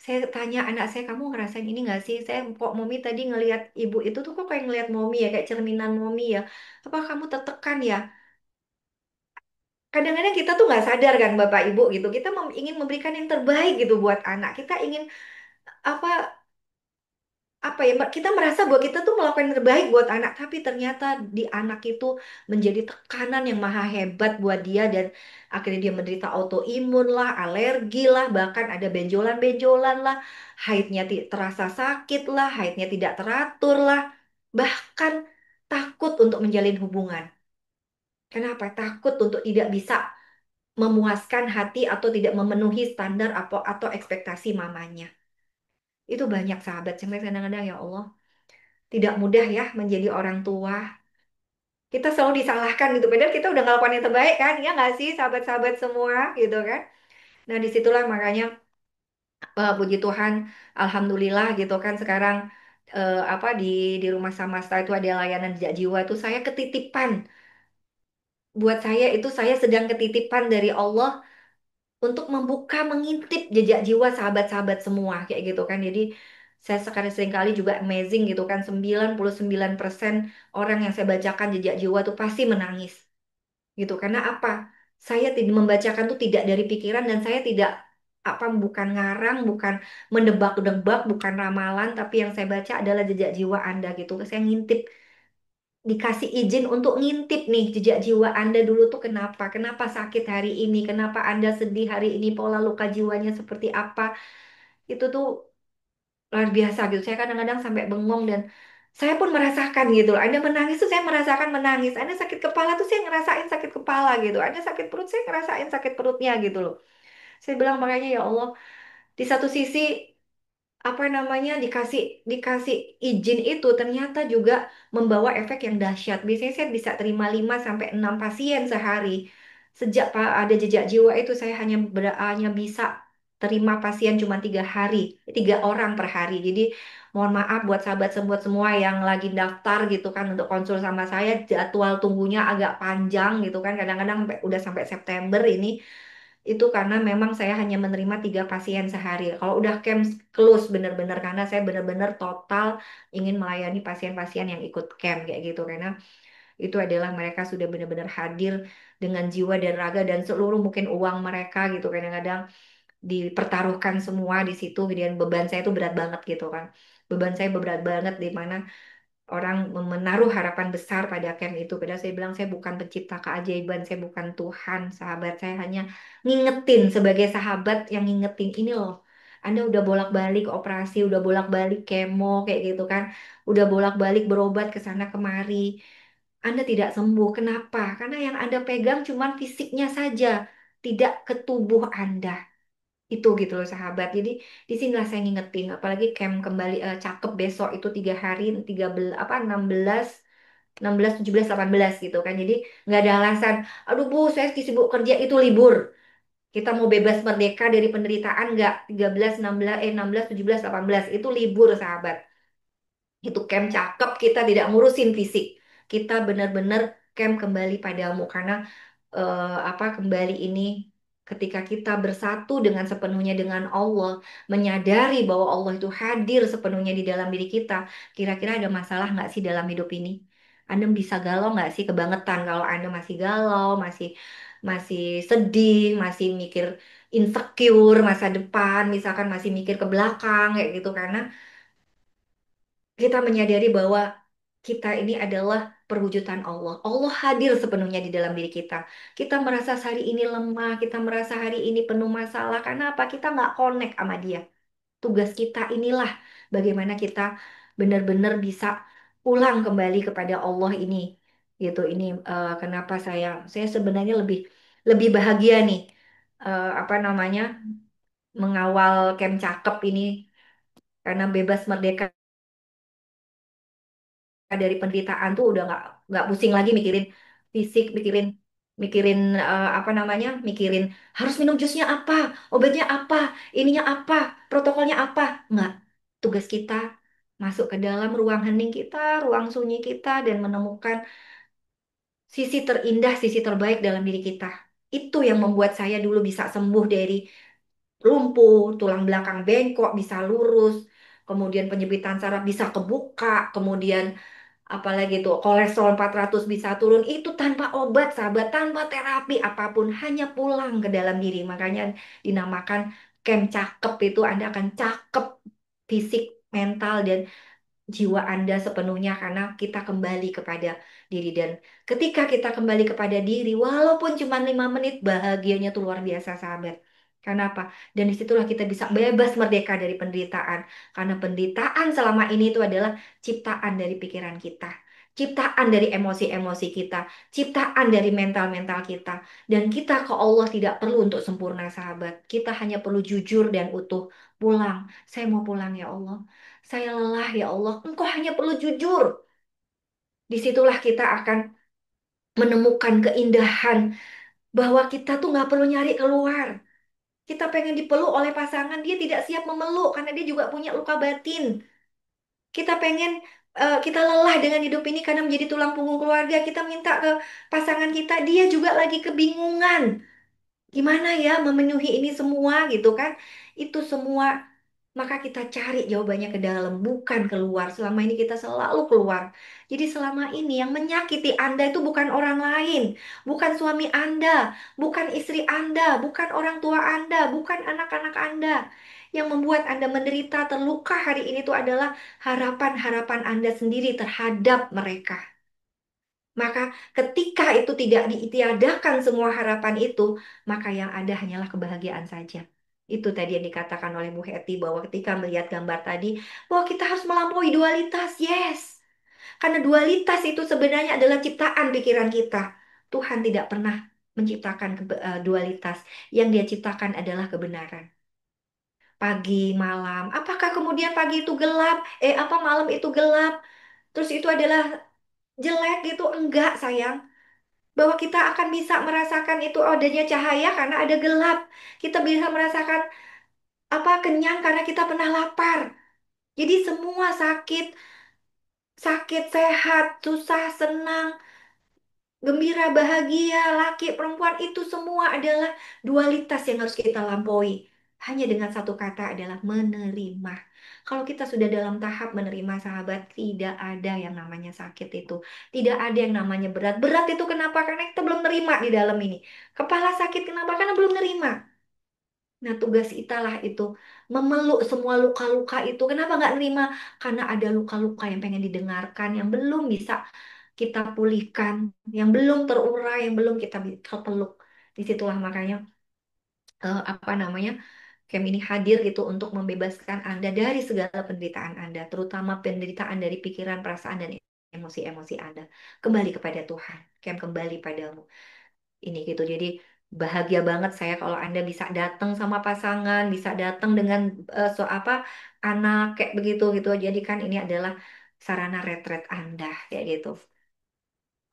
Saya tanya anak saya, kamu ngerasain ini nggak sih? Saya kok mommy tadi ngelihat ibu itu tuh kok kayak ngelihat mommy ya, kayak cerminan mommy ya. Apa kamu tertekan ya? Kadang-kadang kita tuh nggak sadar kan Bapak Ibu gitu. Kita ingin memberikan yang terbaik gitu buat anak. Kita ingin apa apa ya? Kita merasa bahwa kita tuh melakukan yang terbaik buat anak, tapi ternyata di anak itu menjadi tekanan yang maha hebat buat dia, dan akhirnya dia menderita autoimun lah, alergi lah, bahkan ada benjolan-benjolan lah, haidnya terasa sakit lah, haidnya tidak teratur lah, bahkan takut untuk menjalin hubungan. Kenapa? Takut untuk tidak bisa memuaskan hati atau tidak memenuhi standar atau ekspektasi mamanya. Itu banyak sahabat sampai kadang-kadang ya Allah, tidak mudah ya menjadi orang tua. Kita selalu disalahkan gitu, padahal kita udah ngelakuin yang terbaik kan, ya nggak sih sahabat-sahabat semua gitu kan. Nah disitulah makanya puji Tuhan, alhamdulillah gitu kan sekarang apa di rumah Samasta itu ada layanan jejak jiwa, itu saya ketitipan. Buat saya itu saya sedang ketitipan dari Allah untuk membuka, mengintip jejak jiwa sahabat-sahabat semua kayak gitu kan. Jadi saya sekarang seringkali juga amazing gitu kan, 99% orang yang saya bacakan jejak jiwa tuh pasti menangis gitu. Karena apa? Saya tidak membacakan tuh tidak dari pikiran, dan saya tidak apa bukan ngarang, bukan mendebak-debak, bukan ramalan, tapi yang saya baca adalah jejak jiwa Anda gitu. Saya ngintip, dikasih izin untuk ngintip nih jejak jiwa Anda dulu tuh kenapa? Kenapa sakit hari ini? Kenapa Anda sedih hari ini? Pola luka jiwanya seperti apa? Itu tuh luar biasa gitu. Saya kadang-kadang sampai bengong, dan saya pun merasakan gitu. Anda menangis tuh saya merasakan menangis. Anda sakit kepala tuh saya ngerasain sakit kepala gitu. Anda sakit perut saya ngerasain sakit perutnya gitu loh. Saya bilang makanya ya Allah, di satu sisi apa namanya dikasih dikasih izin itu ternyata juga membawa efek yang dahsyat. Biasanya saya bisa terima 5 sampai 6 pasien sehari. Sejak Pak ada jejak jiwa itu saya hanya bisa terima pasien cuma 3 hari, 3 orang per hari. Jadi mohon maaf buat sahabat sembuat semua yang lagi daftar gitu kan untuk konsul sama saya, jadwal tunggunya agak panjang gitu kan. Kadang-kadang udah sampai September ini. Itu karena memang saya hanya menerima 3 pasien sehari. Kalau udah camp close bener-bener, karena saya bener-bener total ingin melayani pasien-pasien yang ikut camp kayak gitu. Karena itu adalah mereka sudah benar-benar hadir dengan jiwa dan raga dan seluruh mungkin uang mereka gitu. Kadang-kadang dipertaruhkan semua di situ, dan beban saya itu berat banget gitu kan. Beban saya berat banget di mana orang menaruh harapan besar pada camp itu. Padahal saya bilang saya bukan pencipta keajaiban, saya bukan Tuhan. Sahabat saya hanya ngingetin sebagai sahabat yang ngingetin ini loh. Anda udah bolak-balik operasi, udah bolak-balik kemo kayak gitu kan. Udah bolak-balik berobat ke sana kemari. Anda tidak sembuh. Kenapa? Karena yang Anda pegang cuma fisiknya saja, tidak ke tubuh Anda itu gitu loh sahabat. Jadi di sinilah saya ngingetin, apalagi camp kembali cakep besok itu 3 hari, 13 apa 16 17 18 gitu kan. Jadi nggak ada alasan, aduh Bu saya sibuk kerja itu libur. Kita mau bebas merdeka dari penderitaan nggak? 13 16 16 17 18 itu libur sahabat. Itu camp cakep, kita tidak ngurusin fisik. Kita benar-benar camp kembali padamu, karena apa kembali ini ketika kita bersatu dengan sepenuhnya dengan Allah, menyadari bahwa Allah itu hadir sepenuhnya di dalam diri kita. Kira-kira ada masalah nggak sih dalam hidup ini? Anda bisa galau nggak sih, kebangetan kalau Anda masih galau, masih masih sedih, masih mikir insecure masa depan, misalkan masih mikir ke belakang kayak gitu, karena kita menyadari bahwa kita ini adalah perwujudan Allah. Allah hadir sepenuhnya di dalam diri kita. Kita merasa hari ini lemah, kita merasa hari ini penuh masalah. Karena apa? Kita nggak connect sama Dia. Tugas kita inilah bagaimana kita benar-benar bisa pulang kembali kepada Allah ini. Gitu. Ini kenapa saya sebenarnya lebih lebih bahagia nih. Apa namanya? Mengawal camp cakep ini karena bebas merdeka dari penderitaan tuh udah nggak pusing lagi mikirin fisik, mikirin mikirin apa namanya, mikirin harus minum jusnya apa, obatnya apa, ininya apa, protokolnya apa. Nggak. Tugas kita masuk ke dalam ruang hening kita, ruang sunyi kita, dan menemukan sisi terindah, sisi terbaik dalam diri kita. Itu yang membuat saya dulu bisa sembuh dari lumpuh, tulang belakang bengkok bisa lurus, kemudian penyempitan saraf bisa kebuka, kemudian apalagi tuh kolesterol 400 bisa turun itu tanpa obat, sahabat, tanpa terapi apapun, hanya pulang ke dalam diri. Makanya dinamakan camp cakep itu Anda akan cakep fisik, mental, dan jiwa Anda sepenuhnya karena kita kembali kepada diri. Dan ketika kita kembali kepada diri, walaupun cuma 5 menit, bahagianya tuh luar biasa, sahabat. Karena apa? Dan disitulah kita bisa bebas merdeka dari penderitaan. Karena penderitaan selama ini itu adalah ciptaan dari pikiran kita. Ciptaan dari emosi-emosi kita. Ciptaan dari mental-mental kita. Dan kita ke Allah tidak perlu untuk sempurna, sahabat. Kita hanya perlu jujur dan utuh. Pulang. Saya mau pulang ya Allah. Saya lelah ya Allah, Engkau hanya perlu jujur. Disitulah kita akan menemukan keindahan bahwa kita tuh nggak perlu nyari keluar. Kita pengen dipeluk oleh pasangan, dia tidak siap memeluk karena dia juga punya luka batin. Kita pengen, kita lelah dengan hidup ini karena menjadi tulang punggung keluarga. Kita minta ke pasangan kita, dia juga lagi kebingungan. Gimana ya memenuhi ini semua gitu kan? Itu semua maka kita cari jawabannya ke dalam, bukan keluar. Selama ini kita selalu keluar. Jadi selama ini yang menyakiti Anda itu bukan orang lain, bukan suami Anda, bukan istri Anda, bukan orang tua Anda, bukan anak-anak Anda. Yang membuat Anda menderita, terluka hari ini itu adalah harapan-harapan Anda sendiri terhadap mereka. Maka ketika itu tidak ditiadakan semua harapan itu, maka yang ada hanyalah kebahagiaan saja. Itu tadi yang dikatakan oleh Bu Heti bahwa ketika melihat gambar tadi, bahwa kita harus melampaui dualitas. Yes. Karena dualitas itu sebenarnya adalah ciptaan pikiran kita. Tuhan tidak pernah menciptakan dualitas. Yang Dia ciptakan adalah kebenaran. Pagi, malam. Apakah kemudian pagi itu gelap? Apa malam itu gelap? Terus itu adalah jelek gitu? Enggak, sayang, bahwa kita akan bisa merasakan itu adanya cahaya karena ada gelap. Kita bisa merasakan apa kenyang karena kita pernah lapar. Jadi semua sakit, sakit, sehat, susah, senang, gembira, bahagia, laki, perempuan itu semua adalah dualitas yang harus kita lampaui. Hanya dengan satu kata adalah menerima. Kalau kita sudah dalam tahap menerima, sahabat, tidak ada yang namanya sakit itu. Tidak ada yang namanya berat. Berat itu kenapa? Karena kita belum nerima di dalam ini. Kepala sakit kenapa? Karena belum nerima. Nah, tugas kita lah itu memeluk semua luka-luka itu. Kenapa nggak nerima? Karena ada luka-luka yang pengen didengarkan, yang belum bisa kita pulihkan, yang belum terurai, yang belum kita bisa peluk. Disitulah makanya apa namanya, camp ini hadir gitu untuk membebaskan Anda dari segala penderitaan Anda, terutama penderitaan dari pikiran, perasaan, dan emosi-emosi Anda. Kembali kepada Tuhan, camp kembali padamu. Ini gitu. Jadi bahagia banget saya kalau Anda bisa datang sama pasangan, bisa datang dengan apa anak kayak begitu gitu. Jadi kan ini adalah sarana retret Anda kayak gitu.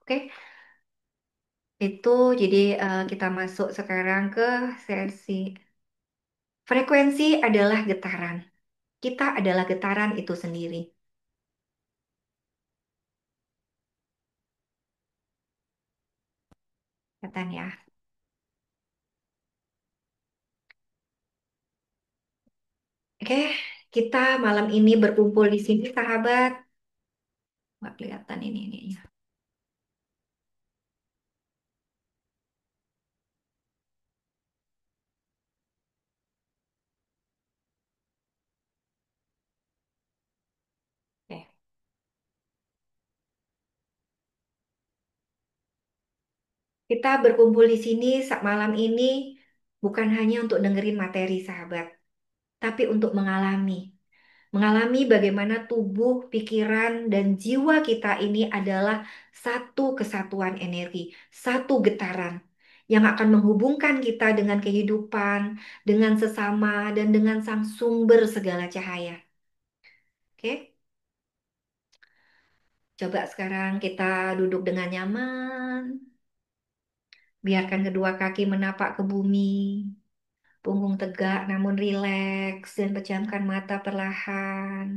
Oke, itu jadi kita masuk sekarang ke sesi frekuensi adalah getaran. Kita adalah getaran itu sendiri. Kelihatan ya. Oke, kita malam ini berkumpul di sini, sahabat. Nggak kelihatan ini. Oke. Kita berkumpul di sini malam ini bukan hanya untuk dengerin materi sahabat, tapi untuk mengalami. Mengalami bagaimana tubuh, pikiran, dan jiwa kita ini adalah satu kesatuan energi, satu getaran yang akan menghubungkan kita dengan kehidupan, dengan sesama, dan dengan sang sumber segala cahaya. Oke, coba sekarang kita duduk dengan nyaman. Biarkan kedua kaki menapak ke bumi. Punggung tegak namun rileks dan pejamkan mata perlahan.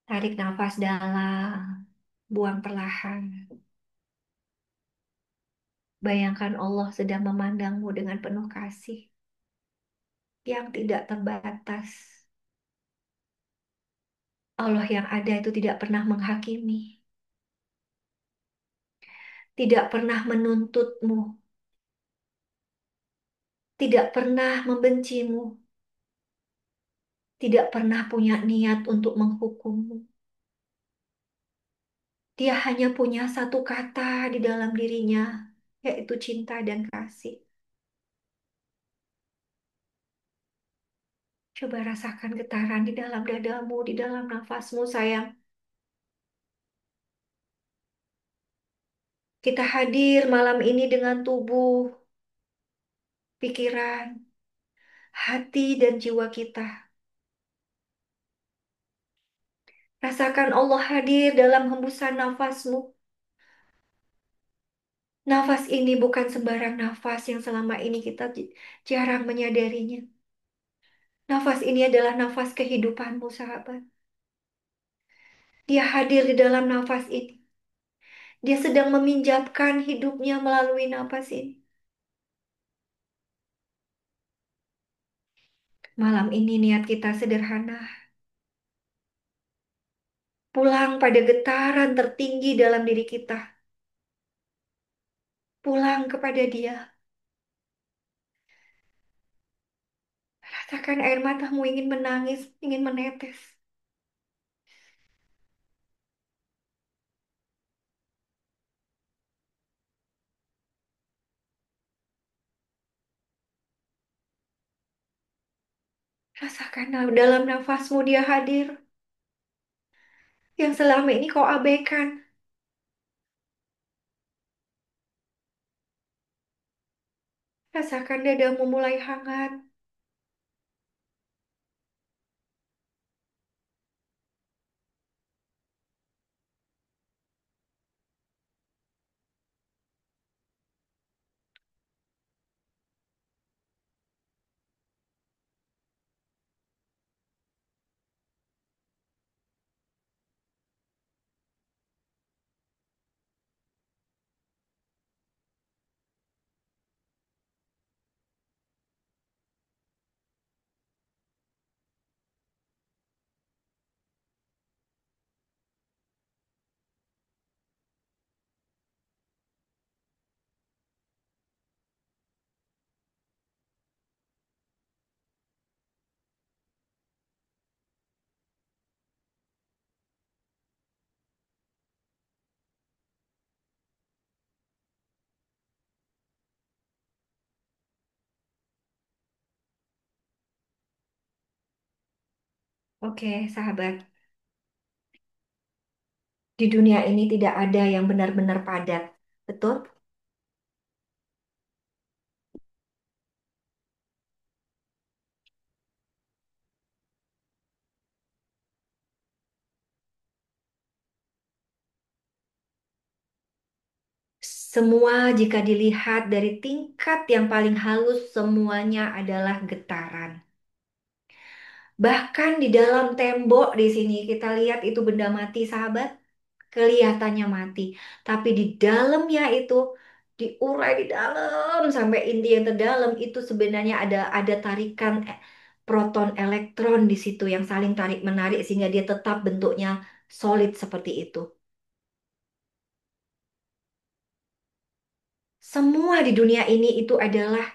Tarik nafas dalam, buang perlahan. Bayangkan Allah sedang memandangmu dengan penuh kasih yang tidak terbatas. Allah yang ada itu tidak pernah menghakimi, tidak pernah menuntutmu, tidak pernah membencimu, tidak pernah punya niat untuk menghukummu. Dia hanya punya satu kata di dalam dirinya, yaitu cinta dan kasih. Coba rasakan getaran di dalam dadamu, di dalam nafasmu, sayang. Kita hadir malam ini dengan tubuh, pikiran, hati, dan jiwa kita. Rasakan Allah hadir dalam hembusan nafasmu. Nafas ini bukan sembarang nafas yang selama ini kita jarang menyadarinya. Nafas ini adalah nafas kehidupanmu, sahabat. Dia hadir di dalam nafas ini. Dia sedang meminjamkan hidupnya melalui nafas ini. Malam ini niat kita sederhana. Pulang pada getaran tertinggi dalam diri kita. Pulang kepada Dia. Rasakan air matamu ingin menangis, ingin menetes. Rasakan dalam nafasmu Dia hadir. Yang selama ini kau abaikan. Rasakan dadamu mulai hangat. Oke, sahabat. Di dunia ini tidak ada yang benar-benar padat. Betul? Semua jika dilihat dari tingkat yang paling halus, semuanya adalah getaran. Bahkan di dalam tembok di sini kita lihat itu benda mati, sahabat. Kelihatannya mati. Tapi di dalamnya itu diurai di dalam sampai inti yang terdalam itu sebenarnya ada tarikan proton elektron di situ yang saling tarik menarik sehingga dia tetap bentuknya solid seperti itu. Semua di dunia ini itu adalah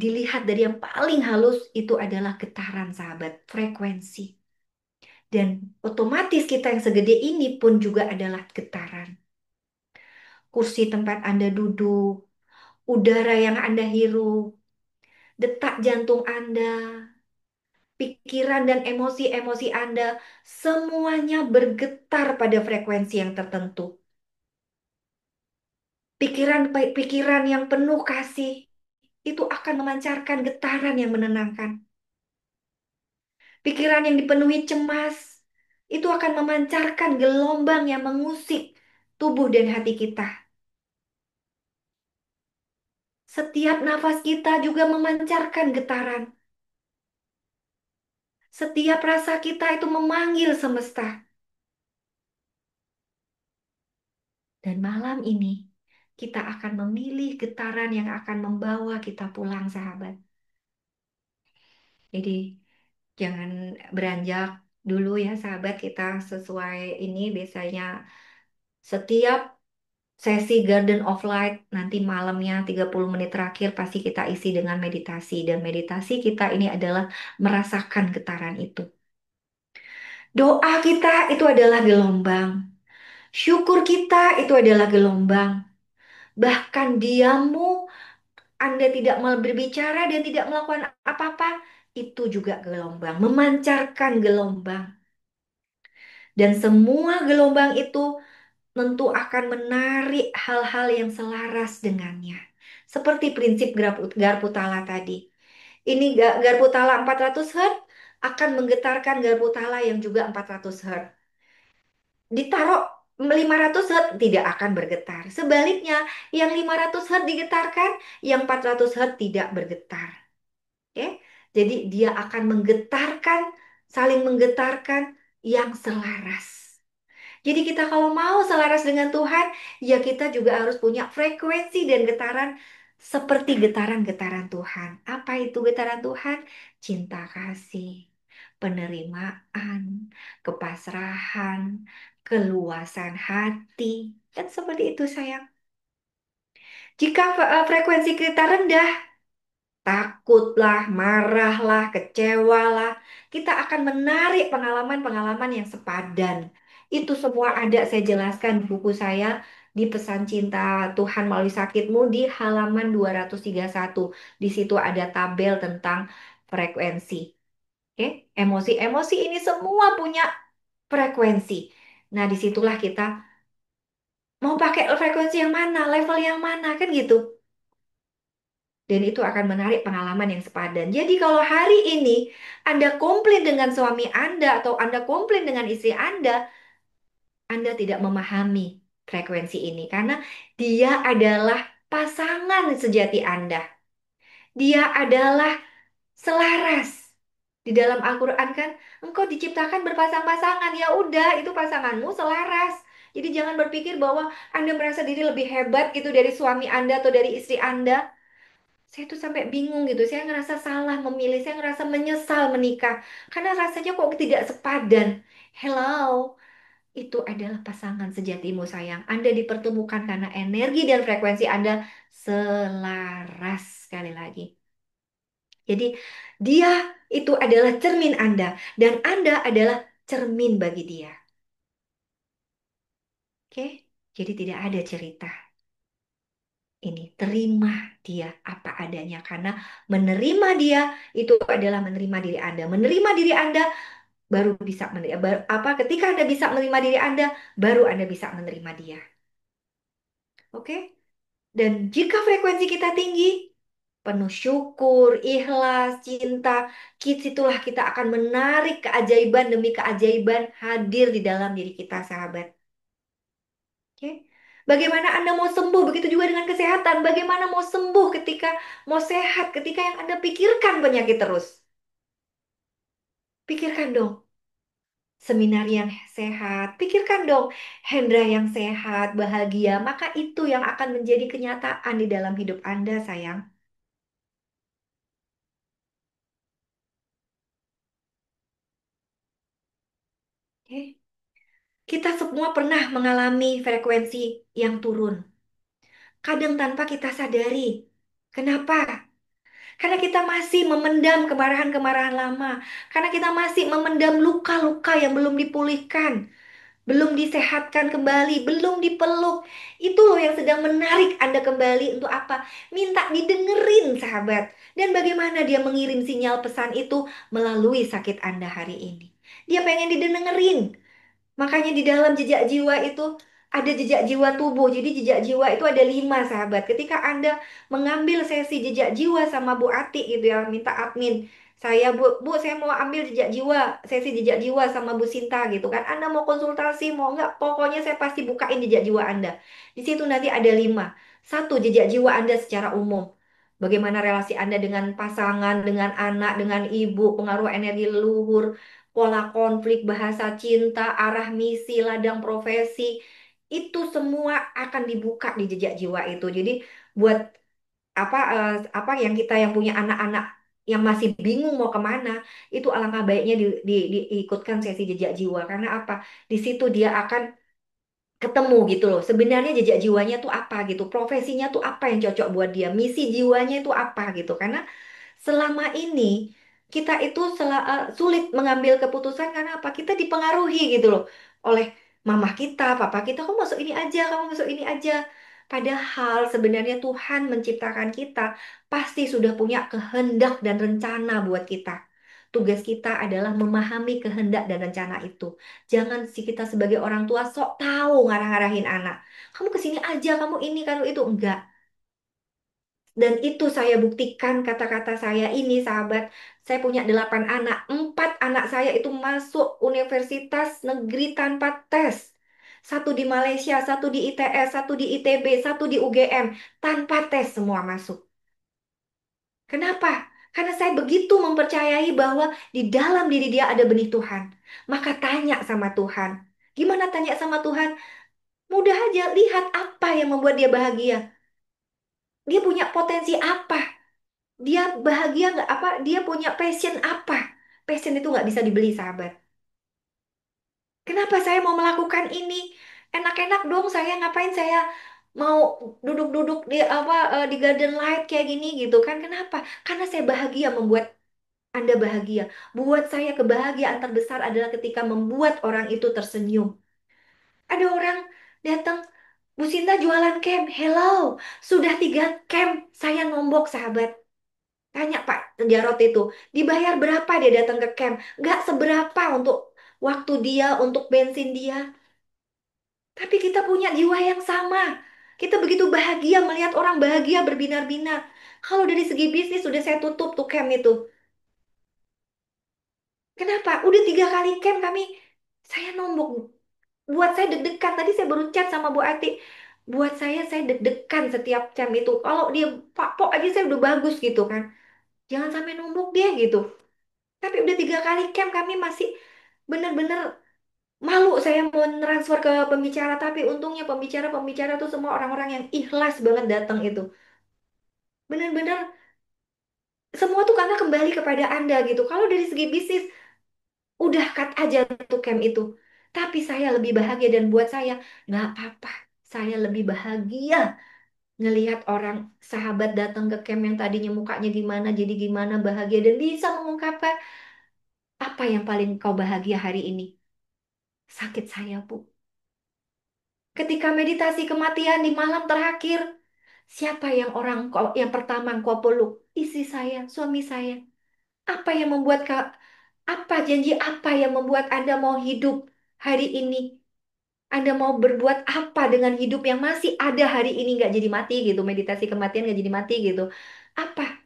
dilihat dari yang paling halus itu adalah getaran, sahabat, frekuensi. Dan otomatis kita yang segede ini pun juga adalah getaran. kursi tempat Anda duduk, udara yang Anda hirup, detak jantung Anda, pikiran dan emosi-emosi Anda, semuanya bergetar pada frekuensi yang tertentu. Pikiran-pikiran yang penuh kasih itu akan memancarkan getaran yang menenangkan. Pikiran yang dipenuhi cemas itu akan memancarkan gelombang yang mengusik tubuh dan hati kita. Setiap nafas kita juga memancarkan getaran. Setiap rasa kita itu memanggil semesta. Dan malam ini kita akan memilih getaran yang akan membawa kita pulang, sahabat. Jadi jangan beranjak dulu ya, sahabat. Kita sesuai ini biasanya setiap sesi Garden of Light nanti malamnya 30 menit terakhir pasti kita isi dengan meditasi. Dan meditasi kita ini adalah merasakan getaran itu. Doa kita itu adalah gelombang. Syukur kita itu adalah gelombang. Bahkan diammu, Anda tidak mau berbicara dan tidak melakukan apa-apa, itu juga gelombang, memancarkan gelombang. Dan semua gelombang itu tentu akan menarik hal-hal yang selaras dengannya. Seperti prinsip Garputala tadi. Ini Garputala 400 Hz akan menggetarkan Garputala yang juga 400 Hz. Ditaruh 500 Hz tidak akan bergetar. Sebaliknya, yang 500 Hz digetarkan, yang 400 Hz tidak bergetar. Oke? Jadi dia akan menggetarkan, saling menggetarkan yang selaras. Jadi kita kalau mau selaras dengan Tuhan, ya kita juga harus punya frekuensi dan getaran seperti getaran-getaran Tuhan. Apa itu getaran Tuhan? Cinta kasih, penerimaan, kepasrahan, keluasan hati. Kan seperti itu, sayang. Jika frekuensi kita rendah, takutlah, marahlah, kecewalah, kita akan menarik pengalaman-pengalaman yang sepadan. Itu semua ada saya jelaskan di buku saya di Pesan Cinta Tuhan Melalui Sakitmu di halaman 231. Di situ ada tabel tentang frekuensi. Oke, emosi-emosi ini semua punya frekuensi. Nah, disitulah kita mau pakai frekuensi yang mana, level yang mana, kan gitu. Dan itu akan menarik pengalaman yang sepadan. Jadi kalau hari ini Anda komplain dengan suami Anda atau Anda komplain dengan istri Anda tidak memahami frekuensi ini. Karena dia adalah pasangan sejati Anda. Dia adalah selaras. Di dalam Al-Quran kan, engkau diciptakan berpasang-pasangan. Ya udah, itu pasanganmu selaras. Jadi jangan berpikir bahwa Anda merasa diri lebih hebat gitu dari suami Anda atau dari istri Anda. Saya tuh sampai bingung gitu. Saya ngerasa salah memilih. Saya ngerasa menyesal menikah. Karena rasanya kok tidak sepadan. Hello, itu adalah pasangan sejatimu, sayang. Anda dipertemukan karena energi dan frekuensi Anda selaras, sekali lagi. Jadi dia itu adalah cermin Anda. Dan Anda adalah cermin bagi dia. Oke? Jadi tidak ada cerita. Ini terima dia apa adanya, karena menerima dia itu adalah menerima diri Anda. Menerima diri Anda baru bisa menerima ketika Anda bisa menerima diri Anda, baru Anda bisa menerima dia. Oke? Dan jika frekuensi kita tinggi, penuh syukur, ikhlas, cinta, itulah kita akan menarik keajaiban demi keajaiban hadir di dalam diri kita, sahabat. Oke? Bagaimana Anda mau sembuh? Begitu juga dengan kesehatan. Bagaimana mau sembuh ketika mau sehat, ketika yang Anda pikirkan penyakit terus? Pikirkan dong seminar yang sehat. Pikirkan dong Hendra yang sehat, bahagia. Maka itu yang akan menjadi kenyataan di dalam hidup Anda, sayang. Oke? Kita semua pernah mengalami frekuensi yang turun. Kadang tanpa kita sadari. Kenapa? Karena kita masih memendam kemarahan-kemarahan lama. Karena kita masih memendam luka-luka yang belum dipulihkan. belum disehatkan kembali, belum dipeluk. Itu loh yang sedang menarik Anda kembali untuk apa? Minta didengerin, sahabat. Dan bagaimana dia mengirim sinyal pesan itu melalui sakit Anda hari ini. Dia pengen didengerin. Makanya di dalam jejak jiwa itu ada jejak jiwa tubuh. Jadi jejak jiwa itu ada 5, sahabat. Ketika Anda mengambil sesi jejak jiwa sama Bu Ati gitu ya, minta admin. Bu, saya mau ambil jejak jiwa, sesi jejak jiwa sama Bu Sinta gitu kan. Anda mau konsultasi, mau nggak? Pokoknya saya pasti bukain jejak jiwa Anda. Di situ nanti ada 5. Satu, jejak jiwa Anda secara umum. Bagaimana relasi Anda dengan pasangan, dengan anak, dengan ibu, pengaruh energi leluhur, pola konflik, bahasa cinta, arah misi, ladang profesi, itu semua akan dibuka di jejak jiwa itu. Jadi buat apa yang kita yang punya anak-anak yang masih bingung mau kemana, itu alangkah baiknya diikutkan sesi jejak jiwa. Karena apa? Di situ dia akan ketemu gitu loh. Sebenarnya jejak jiwanya tuh apa gitu, profesinya tuh apa yang cocok buat dia, misi jiwanya itu apa gitu. Karena selama ini kita itu sulit mengambil keputusan karena apa? Kita dipengaruhi gitu loh oleh mama kita, papa kita, kamu masuk ini aja, kamu masuk ini aja. Padahal sebenarnya Tuhan menciptakan kita pasti sudah punya kehendak dan rencana buat kita. Tugas kita adalah memahami kehendak dan rencana itu. Jangan si kita sebagai orang tua sok tahu ngarah-ngarahin anak. Kamu kesini aja, kamu ini, kamu itu. Enggak. Dan itu saya buktikan kata-kata saya ini, sahabat. Saya punya 8 anak. 4 anak saya itu masuk universitas negeri tanpa tes. Satu di Malaysia, satu di ITS, satu di ITB, satu di UGM. Tanpa tes semua masuk. Kenapa? Karena saya begitu mempercayai bahwa di dalam diri dia ada benih Tuhan. Maka tanya sama Tuhan. Gimana tanya sama Tuhan? Mudah aja, lihat apa yang membuat dia bahagia. Dia punya potensi apa? Dia bahagia nggak apa, dia punya passion apa. Passion itu nggak bisa dibeli, sahabat. Kenapa saya mau melakukan ini? Enak-enak dong, saya ngapain saya mau duduk-duduk di garden light kayak gini gitu kan. Kenapa? Karena saya bahagia membuat Anda bahagia. Buat saya kebahagiaan terbesar adalah ketika membuat orang itu tersenyum. Ada orang datang, Bu Sinta jualan camp. Hello, sudah 3 camp saya nombok, sahabat. Tanya Pak Jarot itu, dibayar berapa dia datang ke camp? Gak seberapa untuk waktu dia, untuk bensin dia. Tapi kita punya jiwa yang sama. Kita begitu bahagia melihat orang bahagia berbinar-binar. Kalau dari segi bisnis sudah saya tutup tuh camp itu. Kenapa? Udah 3 kali camp kami. Saya nombok. Buat saya deg-degan. Tadi saya baru chat sama Bu Ati. Buat saya deg-degan setiap camp itu. Kalau dia Pak Pok aja saya udah bagus gitu kan. Jangan sampai nombok dia gitu. Tapi udah 3 kali camp kami masih bener-bener malu saya mau transfer ke pembicara. Tapi untungnya pembicara-pembicara tuh semua orang-orang yang ikhlas banget datang itu. Bener-bener semua tuh karena kembali kepada Anda gitu. Kalau dari segi bisnis, udah cut aja tuh camp itu. Tapi saya lebih bahagia dan buat saya, nggak apa-apa. Saya lebih bahagia ngelihat orang sahabat datang ke camp yang tadinya mukanya gimana, jadi gimana bahagia. Dan bisa mengungkapkan, apa yang paling kau bahagia hari ini? Sakit saya, Bu. Ketika meditasi kematian di malam terakhir, siapa yang pertama kau peluk? Istri saya, suami saya. Apa yang membuat apa janji apa yang membuat Anda mau hidup hari ini? Anda mau berbuat apa dengan hidup yang masih ada hari ini nggak jadi mati gitu? Meditasi kematian nggak jadi mati gitu. Apa?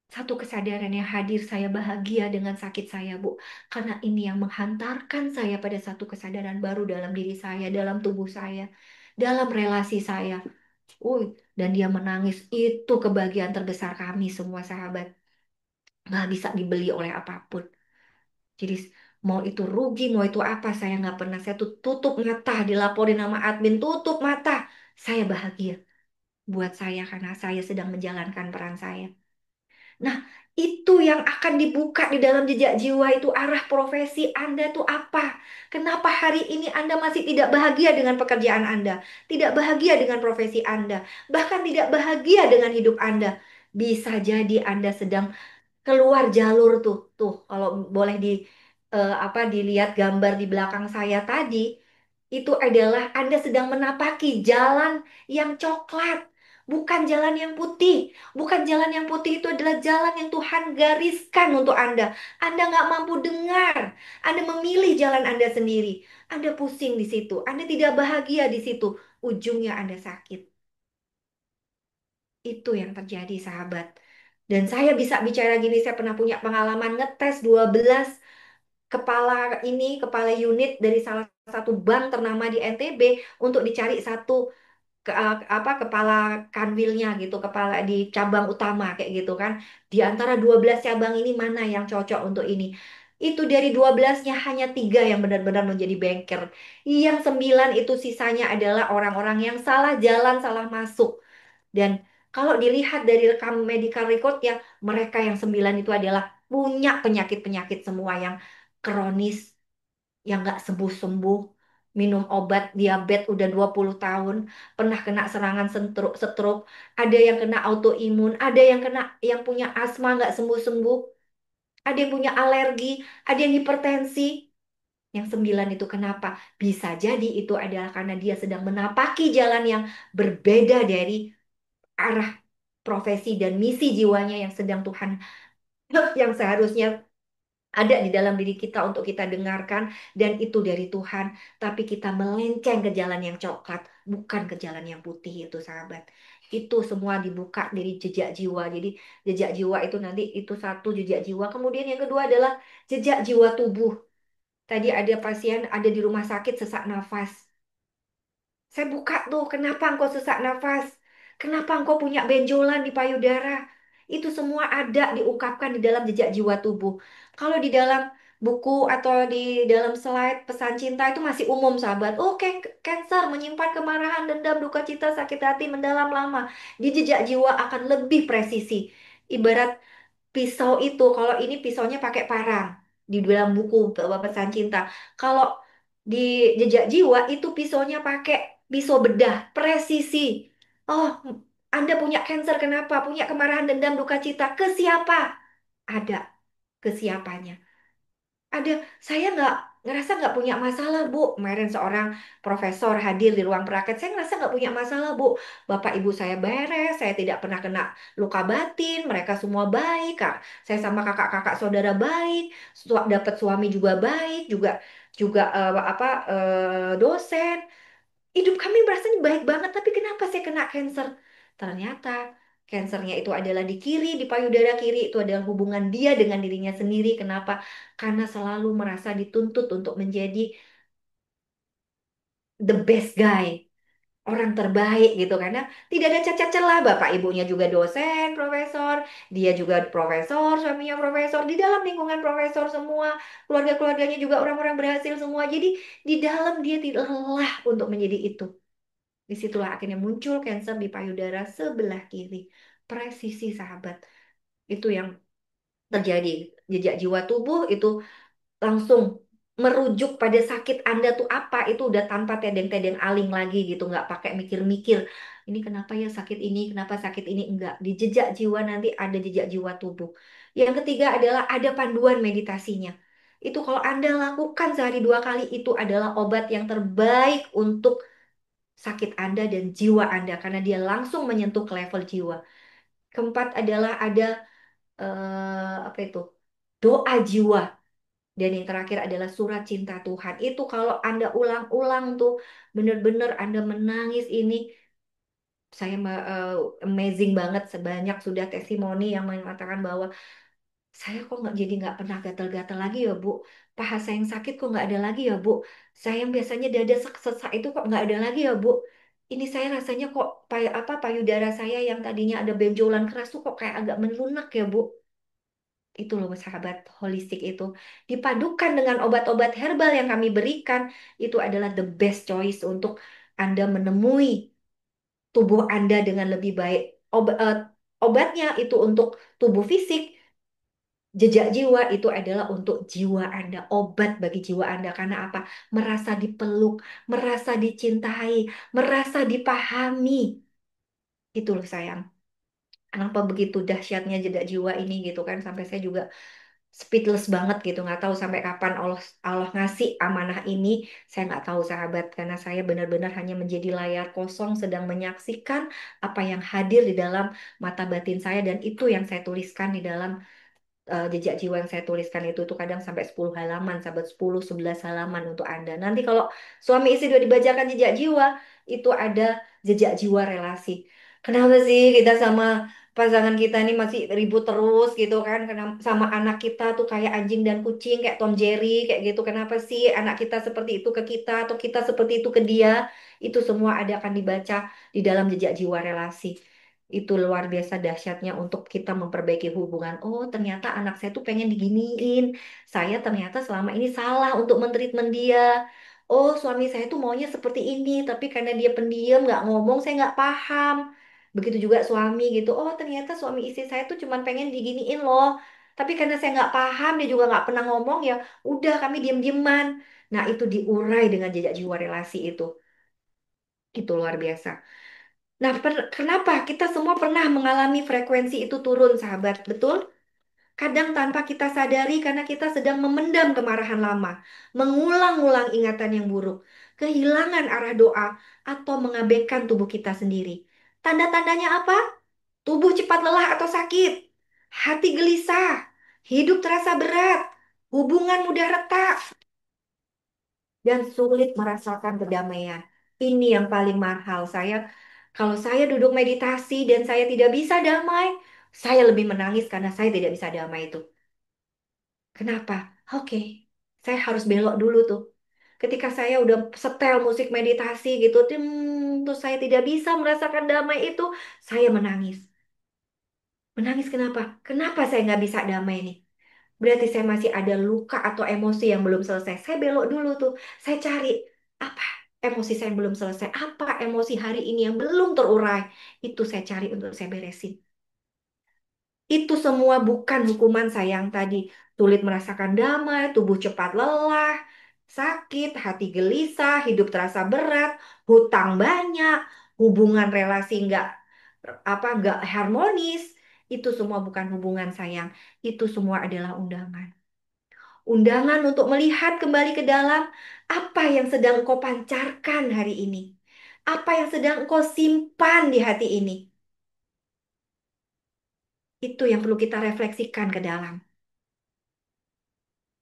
Satu kesadaran yang hadir, saya bahagia dengan sakit saya, Bu. Karena ini yang menghantarkan saya pada satu kesadaran baru dalam diri saya, dalam tubuh saya, dalam relasi saya. Dan dia menangis. Itu kebahagiaan terbesar kami semua, sahabat. Nggak bisa dibeli oleh apapun. Jadi mau itu rugi, mau itu apa, saya nggak pernah. Saya tuh tutup mata, dilaporin sama admin, tutup mata. Saya bahagia buat saya karena saya sedang menjalankan peran saya. Nah, itu yang akan dibuka di dalam jejak jiwa itu arah profesi Anda tuh apa? Kenapa hari ini Anda masih tidak bahagia dengan pekerjaan Anda? Tidak bahagia dengan profesi Anda? Bahkan tidak bahagia dengan hidup Anda? Bisa jadi Anda sedang keluar jalur tuh. Tuh, kalau boleh apa dilihat gambar di belakang saya tadi, itu adalah Anda sedang menapaki jalan yang coklat, bukan jalan yang putih. Bukan jalan yang putih itu adalah jalan yang Tuhan gariskan untuk Anda. Anda nggak mampu dengar. Anda memilih jalan Anda sendiri. Anda pusing di situ. Anda tidak bahagia di situ. Ujungnya Anda sakit. Itu yang terjadi, sahabat. Dan saya bisa bicara gini, saya pernah punya pengalaman ngetes 12 kepala kepala unit dari salah satu bank ternama di NTB untuk dicari satu apa kepala kanwilnya gitu, kepala di cabang utama kayak gitu kan. Di antara 12 cabang ini mana yang cocok untuk ini? Itu dari 12-nya hanya 3 yang benar-benar menjadi banker. Yang 9 itu sisanya adalah orang-orang yang salah jalan, salah masuk. Dan kalau dilihat dari rekam medical record ya, mereka yang 9 itu adalah punya penyakit-penyakit semua yang kronis, yang nggak sembuh-sembuh, minum obat diabetes udah 20 tahun, pernah kena serangan stroke, ada yang kena autoimun, ada yang kena yang punya asma nggak sembuh-sembuh, ada yang punya alergi, ada yang hipertensi. Yang 9 itu kenapa? Bisa jadi itu adalah karena dia sedang menapaki jalan yang berbeda dari arah profesi dan misi jiwanya yang sedang Tuhan yang seharusnya ada di dalam diri kita untuk kita dengarkan, dan itu dari Tuhan, tapi kita melenceng ke jalan yang coklat, bukan ke jalan yang putih itu, sahabat. Itu semua dibuka dari jejak jiwa. Jadi jejak jiwa itu nanti itu satu jejak jiwa. Kemudian yang kedua adalah jejak jiwa tubuh. Tadi ada pasien ada di rumah sakit sesak nafas. Saya buka tuh, kenapa engkau sesak nafas? Kenapa engkau punya benjolan di payudara? Itu semua ada diungkapkan di dalam jejak jiwa tubuh. Kalau di dalam buku atau di dalam slide pesan cinta itu masih umum, sahabat. Oke, cancer menyimpan kemarahan, dendam, duka cita, sakit hati mendalam lama. Di jejak jiwa akan lebih presisi. Ibarat pisau itu, kalau ini pisaunya pakai parang di dalam buku pesan cinta. Kalau di jejak jiwa itu pisaunya pakai pisau bedah, presisi. Oh, Anda punya cancer kenapa? Punya kemarahan, dendam, duka cita. Ke siapa? Ada kesiapannya. Ada, saya ngerasa nggak punya masalah, Bu. Kemarin seorang profesor hadir di ruang praktek. Saya ngerasa nggak punya masalah, Bu. Bapak ibu saya beres, saya tidak pernah kena luka batin, mereka semua baik, Kak. Saya sama kakak-kakak saudara baik, dapat suami juga baik, juga juga dosen. Hidup kami rasanya baik banget, tapi kenapa saya kena cancer? Ternyata cancernya itu adalah di kiri, di payudara kiri, itu adalah hubungan dia dengan dirinya sendiri. Kenapa? Karena selalu merasa dituntut untuk menjadi the best guy, orang terbaik gitu. Karena tidak ada cacat celah, bapak ibunya juga dosen, profesor, dia juga profesor, suaminya profesor, di dalam lingkungan profesor semua, keluarga-keluarganya juga orang-orang berhasil semua. Jadi di dalam dia tidak lelah untuk menjadi itu. Disitulah akhirnya muncul kanker di payudara sebelah kiri. Presisi, sahabat. Itu yang terjadi. Jejak jiwa tubuh itu langsung merujuk pada sakit Anda tuh apa. Itu udah tanpa tedeng-tedeng aling lagi gitu. Nggak pakai mikir-mikir. Ini kenapa ya sakit ini, kenapa sakit ini. Enggak. Di jejak jiwa nanti ada jejak jiwa tubuh. Yang ketiga adalah ada panduan meditasinya. Itu kalau Anda lakukan sehari 2 kali, itu adalah obat yang terbaik untuk sakit Anda dan jiwa Anda karena dia langsung menyentuh ke level jiwa. Keempat adalah ada apa itu? Doa jiwa. Dan yang terakhir adalah surat cinta Tuhan. Itu kalau Anda ulang-ulang tuh benar-benar Anda menangis ini, saya amazing banget, sebanyak sudah testimoni yang mengatakan bahwa saya kok nggak jadi nggak pernah gatal-gatal lagi ya, Bu. Paha saya yang sakit kok nggak ada lagi ya, Bu. Saya yang biasanya dada sesak itu kok nggak ada lagi ya, Bu. Ini saya rasanya kok payudara saya yang tadinya ada benjolan keras tuh kok kayak agak melunak ya, Bu. Itu loh, sahabat, holistik itu dipadukan dengan obat-obat herbal yang kami berikan, itu adalah the best choice untuk Anda menemui tubuh Anda dengan lebih baik. Obatnya itu untuk tubuh fisik, jejak jiwa itu adalah untuk jiwa Anda, obat bagi jiwa Anda. Karena apa? Merasa dipeluk, merasa dicintai, merasa dipahami. Itu loh, sayang. Kenapa begitu dahsyatnya jejak jiwa ini gitu kan? Sampai saya juga speechless banget gitu, nggak tahu sampai kapan Allah Allah ngasih amanah ini. Saya nggak tahu sahabat, karena saya benar-benar hanya menjadi layar kosong sedang menyaksikan apa yang hadir di dalam mata batin saya, dan itu yang saya tuliskan di dalam jejak jiwa yang saya tuliskan itu tuh kadang sampai 10 halaman, sahabat, 10 11 halaman untuk Anda. Nanti kalau suami istri udah dibacakan jejak jiwa, itu ada jejak jiwa relasi. Kenapa sih kita sama pasangan kita ini masih ribut terus gitu kan? Kenapa sama anak kita tuh kayak anjing dan kucing, kayak Tom Jerry kayak gitu? Kenapa sih anak kita seperti itu ke kita atau kita seperti itu ke dia? Itu semua ada akan dibaca di dalam jejak jiwa relasi. Itu luar biasa dahsyatnya untuk kita memperbaiki hubungan. Oh, ternyata anak saya tuh pengen diginiin. Saya ternyata selama ini salah untuk mentreatment dia. Oh, suami saya tuh maunya seperti ini, tapi karena dia pendiam, nggak ngomong, saya nggak paham. Begitu juga suami gitu. Oh, ternyata suami istri saya tuh cuman pengen diginiin loh. Tapi karena saya nggak paham, dia juga nggak pernah ngomong, ya udah kami diam-diaman. Nah, itu diurai dengan jejak jiwa relasi itu. Itu luar biasa. Nah, kenapa kita semua pernah mengalami frekuensi itu turun, sahabat? Betul? Kadang tanpa kita sadari karena kita sedang memendam kemarahan lama, mengulang-ulang ingatan yang buruk, kehilangan arah doa, atau mengabaikan tubuh kita sendiri. Tanda-tandanya apa? Tubuh cepat lelah atau sakit, hati gelisah, hidup terasa berat, hubungan mudah retak, dan sulit merasakan kedamaian. Ini yang paling mahal. Kalau saya duduk meditasi dan saya tidak bisa damai, saya lebih menangis karena saya tidak bisa damai itu. Kenapa? Oke, saya harus belok dulu tuh. Ketika saya udah setel musik meditasi gitu, terus saya tidak bisa merasakan damai itu, saya menangis. Menangis kenapa? Kenapa saya nggak bisa damai nih? Berarti saya masih ada luka atau emosi yang belum selesai. Saya belok dulu tuh. Saya cari apa emosi saya yang belum selesai. Apa emosi hari ini yang belum terurai. Itu saya cari untuk saya beresin. Itu semua bukan hukuman saya yang tadi. Sulit merasakan damai, tubuh cepat lelah, sakit, hati gelisah, hidup terasa berat, hutang banyak, hubungan relasi nggak harmonis. Itu semua bukan hubungan sayang. Itu semua adalah undangan. Undangan untuk melihat kembali ke dalam apa yang sedang engkau pancarkan hari ini. Apa yang sedang engkau simpan di hati ini. Itu yang perlu kita refleksikan ke dalam.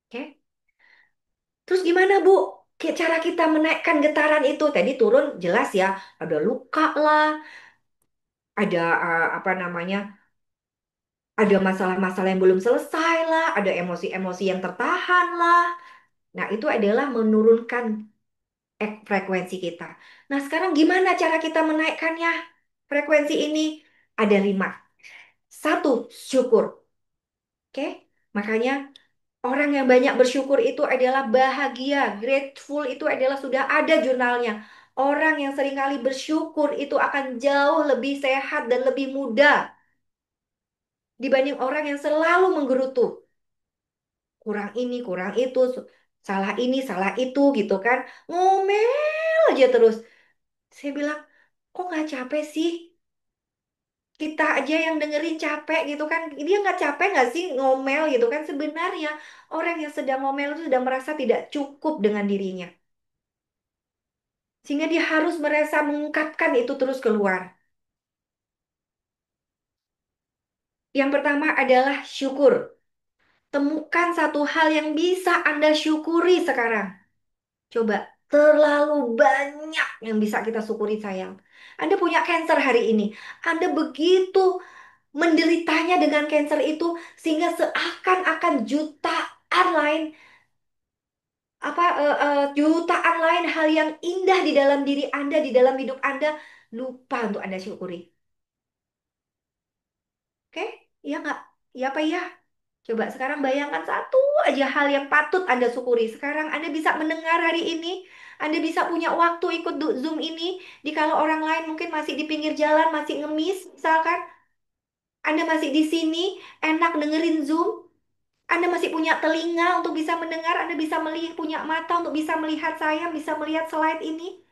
Oke? Terus gimana, Bu? Cara kita menaikkan getaran itu? Tadi turun jelas ya. Ada luka lah. Ada apa namanya? Ada masalah-masalah yang belum selesai lah. Ada emosi-emosi yang tertahan lah. Nah, itu adalah menurunkan frekuensi kita. Nah, sekarang gimana cara kita menaikkannya? Frekuensi ini ada 5. Satu, syukur. Oke? Makanya orang yang banyak bersyukur itu adalah bahagia. Grateful itu adalah sudah ada jurnalnya. Orang yang seringkali bersyukur itu akan jauh lebih sehat dan lebih muda dibanding orang yang selalu menggerutu. Kurang ini, kurang itu, salah ini, salah itu gitu kan. Ngomel aja terus. Saya bilang, kok nggak capek sih? Kita aja yang dengerin capek gitu kan. Dia nggak capek nggak sih ngomel gitu kan. Sebenarnya orang yang sedang ngomel itu sudah merasa tidak cukup dengan dirinya. Sehingga dia harus merasa mengungkapkan itu terus keluar. Yang pertama adalah syukur. Temukan satu hal yang bisa Anda syukuri sekarang. Coba, terlalu banyak yang bisa kita syukuri sayang. Anda punya cancer hari ini. Anda begitu menderitanya dengan cancer itu sehingga seakan-akan jutaan lain jutaan lain hal yang indah di dalam diri Anda, di dalam hidup Anda lupa untuk Anda syukuri. Oke? Iya nggak? Iya apa iya? Coba sekarang bayangkan satu aja hal yang patut Anda syukuri. Sekarang Anda bisa mendengar hari ini, Anda bisa punya waktu ikut Zoom ini, di kalau orang lain mungkin masih di pinggir jalan, masih ngemis, misalkan. Anda masih di sini, enak dengerin Zoom. Anda masih punya telinga untuk bisa mendengar, Anda bisa melihat, punya mata untuk bisa melihat saya, bisa melihat slide ini.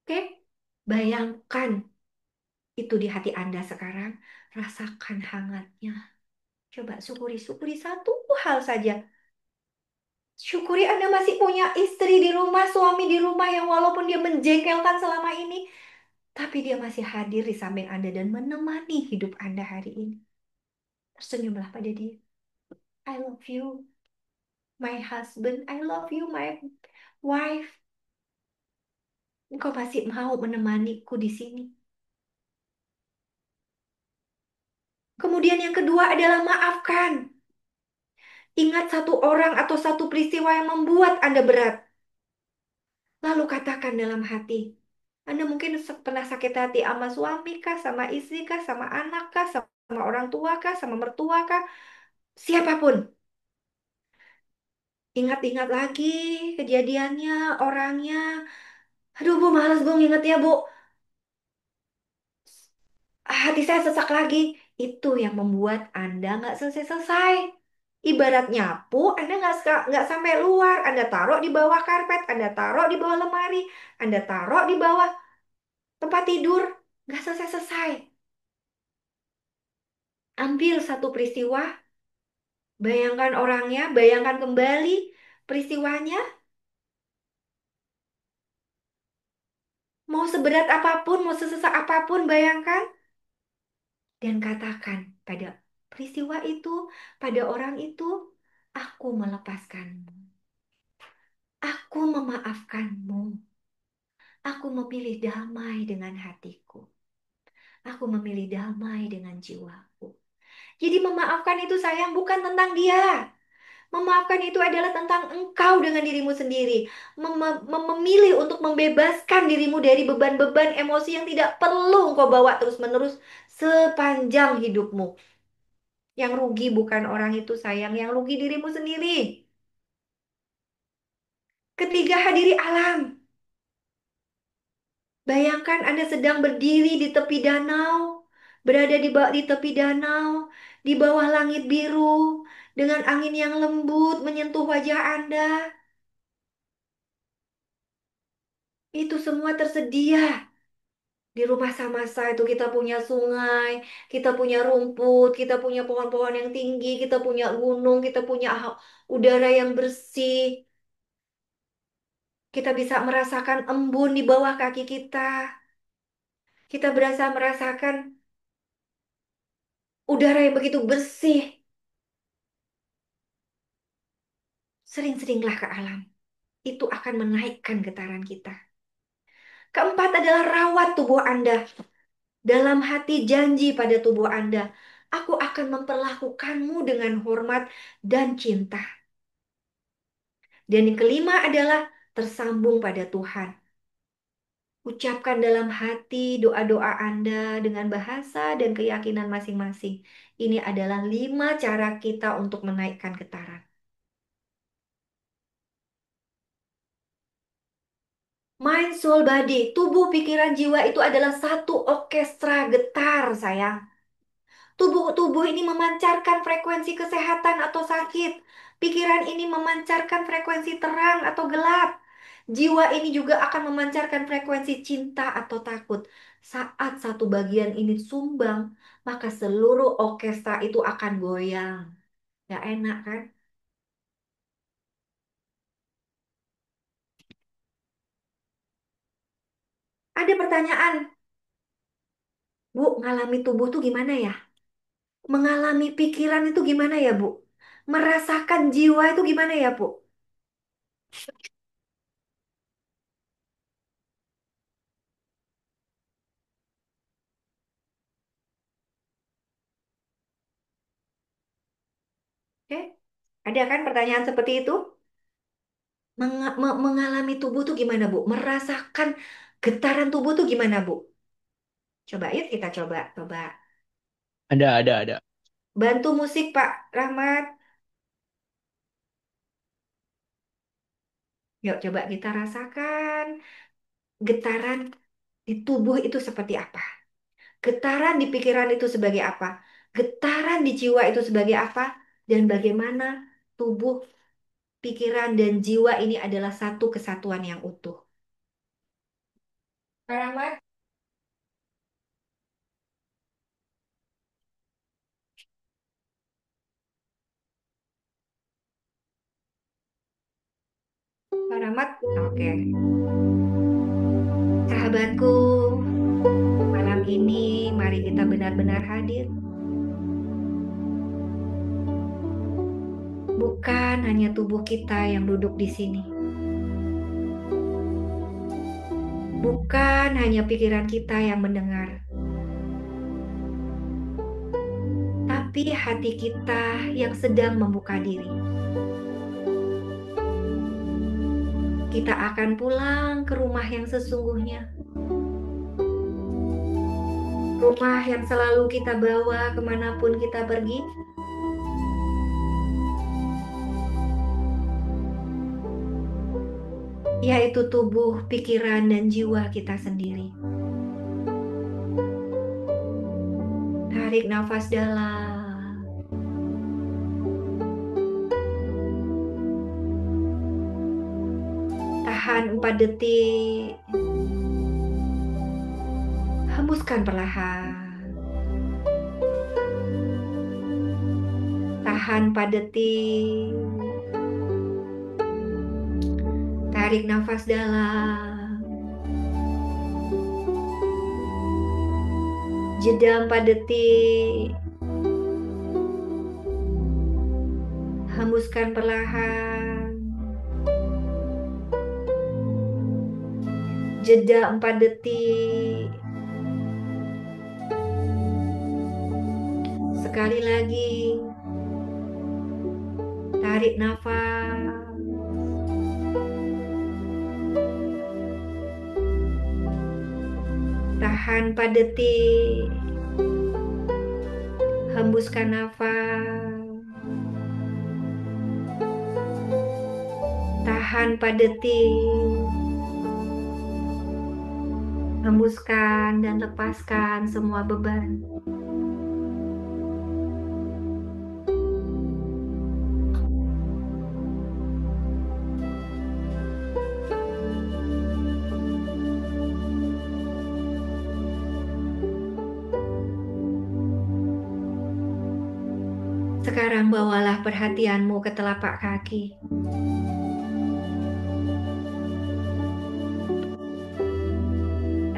Oke? Bayangkan itu di hati Anda sekarang, rasakan hangatnya. Coba syukuri satu hal saja. Syukuri Anda masih punya istri di rumah, suami di rumah yang walaupun dia menjengkelkan selama ini, tapi dia masih hadir di samping Anda dan menemani hidup Anda hari ini. Tersenyumlah pada dia. I love you, my husband. I love you, my wife. Engkau masih mau menemaniku di sini. Kemudian yang kedua adalah maafkan. Ingat satu orang atau satu peristiwa yang membuat Anda berat. Lalu katakan dalam hati, Anda mungkin pernah sakit hati sama suami kah, sama istri kah, sama anak kah, sama orang tua kah, sama mertua kah, siapapun. Ingat-ingat lagi kejadiannya, orangnya. Aduh Bu, males Bu ngingetnya Bu. Hati saya sesak lagi. Itu yang membuat Anda nggak selesai-selesai. Ibarat nyapu, Anda nggak sampai luar. Anda taruh di bawah karpet, Anda taruh di bawah lemari, Anda taruh di bawah tempat tidur. Nggak selesai-selesai. Ambil satu peristiwa, bayangkan orangnya, bayangkan kembali peristiwanya. Mau seberat apapun, mau sesesak apapun, bayangkan. Dan katakan pada peristiwa itu, pada orang itu, aku melepaskanmu. Aku memaafkanmu. Aku memilih damai dengan hatiku. Aku memilih damai dengan jiwaku. Jadi memaafkan itu sayang bukan tentang dia. Memaafkan itu adalah tentang engkau dengan dirimu sendiri. Memilih untuk membebaskan dirimu dari beban-beban emosi yang tidak perlu engkau bawa terus-menerus sepanjang hidupmu. Yang rugi bukan orang itu sayang, yang rugi dirimu sendiri. Ketiga, hadiri alam. Bayangkan Anda sedang berdiri di tepi danau, berada di tepi danau, di bawah langit biru, dengan angin yang lembut menyentuh wajah Anda. Itu semua tersedia. Di rumah Samasa itu kita punya sungai, kita punya rumput, kita punya pohon-pohon yang tinggi, kita punya gunung, kita punya udara yang bersih. Kita bisa merasakan embun di bawah kaki kita. Kita berasa merasakan udara yang begitu bersih. Sering-seringlah ke alam. Itu akan menaikkan getaran kita. Keempat adalah rawat tubuh Anda. Dalam hati janji pada tubuh Anda. Aku akan memperlakukanmu dengan hormat dan cinta. Dan yang kelima adalah tersambung pada Tuhan. Ucapkan dalam hati doa-doa Anda dengan bahasa dan keyakinan masing-masing. Ini adalah 5 cara kita untuk menaikkan getaran. Mind, soul, body. Tubuh, pikiran, jiwa itu adalah satu orkestra getar, sayang. Tubuh ini memancarkan frekuensi kesehatan atau sakit. Pikiran ini memancarkan frekuensi terang atau gelap. Jiwa ini juga akan memancarkan frekuensi cinta atau takut. Saat satu bagian ini sumbang, maka seluruh orkestra itu akan goyang. Gak enak kan? Ada pertanyaan, Bu, ngalami tubuh tuh gimana ya? Mengalami pikiran itu gimana ya, Bu? Merasakan jiwa itu gimana ya, Bu? Oke? Ada kan pertanyaan seperti itu? Mengalami tubuh tuh gimana, Bu? Merasakan getaran tubuh tuh gimana, Bu? Coba yuk kita coba. Ada. Bantu musik, Pak Rahmat. Yuk coba kita rasakan getaran di tubuh itu seperti apa? Getaran di pikiran itu sebagai apa? Getaran di jiwa itu sebagai apa? Dan bagaimana tubuh, pikiran, dan jiwa ini adalah satu kesatuan yang utuh. Pak Rahmat? Pak Rahmat, oke. Sahabatku, malam ini mari kita benar-benar hadir. Bukan hanya tubuh kita yang duduk di sini. Bukan hanya pikiran kita yang mendengar. Tapi hati kita yang sedang membuka diri. Kita akan pulang ke rumah yang sesungguhnya. Rumah yang selalu kita bawa kemanapun kita pergi. Yaitu tubuh, pikiran, dan jiwa kita sendiri. Tarik nafas dalam. Tahan 4 detik. Hembuskan perlahan. Tahan 4 detik. Tarik nafas dalam. Jeda 4 detik. Hembuskan perlahan. Jeda 4 detik. Sekali lagi. Tarik nafas. Tahan 4 detik. Hembuskan nafas. Tahan 4 detik. Hembuskan dan lepaskan semua beban. Sekarang bawalah perhatianmu ke telapak kaki.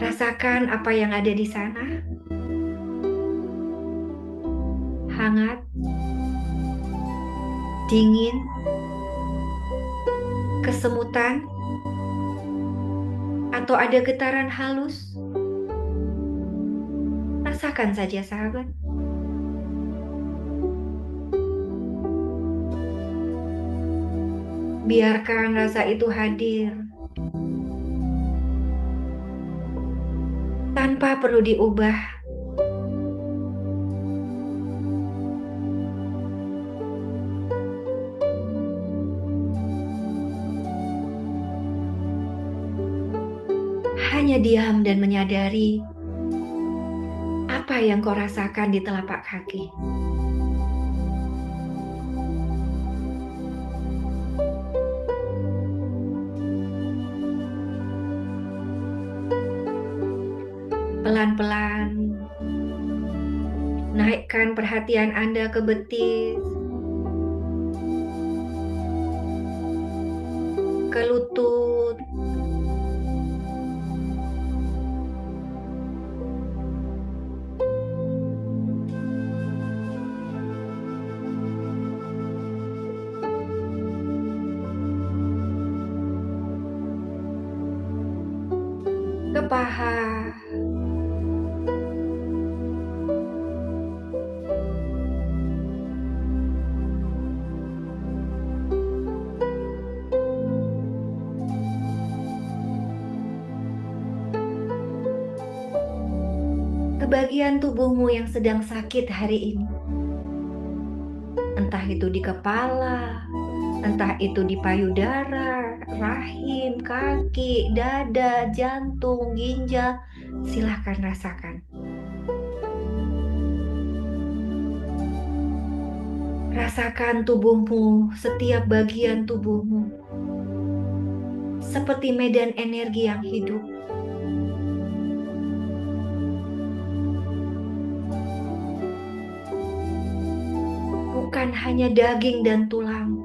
Rasakan apa yang ada di sana. Hangat, dingin, kesemutan, atau ada getaran halus. Rasakan saja, sahabat. Biarkan rasa itu hadir tanpa perlu diubah. Hanya diam dan menyadari apa yang kau rasakan di telapak kaki. Pelan-pelan, naikkan perhatian Anda ke betis, ke lutut, ke paha, ke bagian tubuhmu yang sedang sakit hari ini. Entah itu di kepala, entah itu di payudara, rahim, kaki, dada, jantung, ginjal. Silahkan rasakan. Rasakan tubuhmu, setiap bagian tubuhmu, seperti medan energi yang hidup. Bukan hanya daging dan tulang,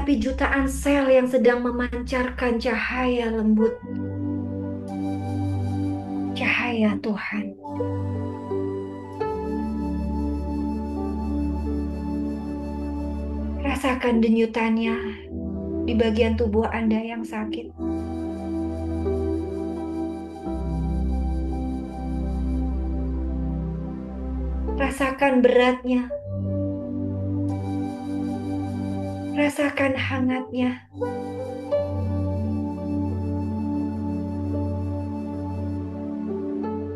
tetapi jutaan sel yang sedang memancarkan cahaya lembut, cahaya Tuhan. Rasakan denyutannya di bagian tubuh Anda yang sakit. Rasakan beratnya. Rasakan hangatnya.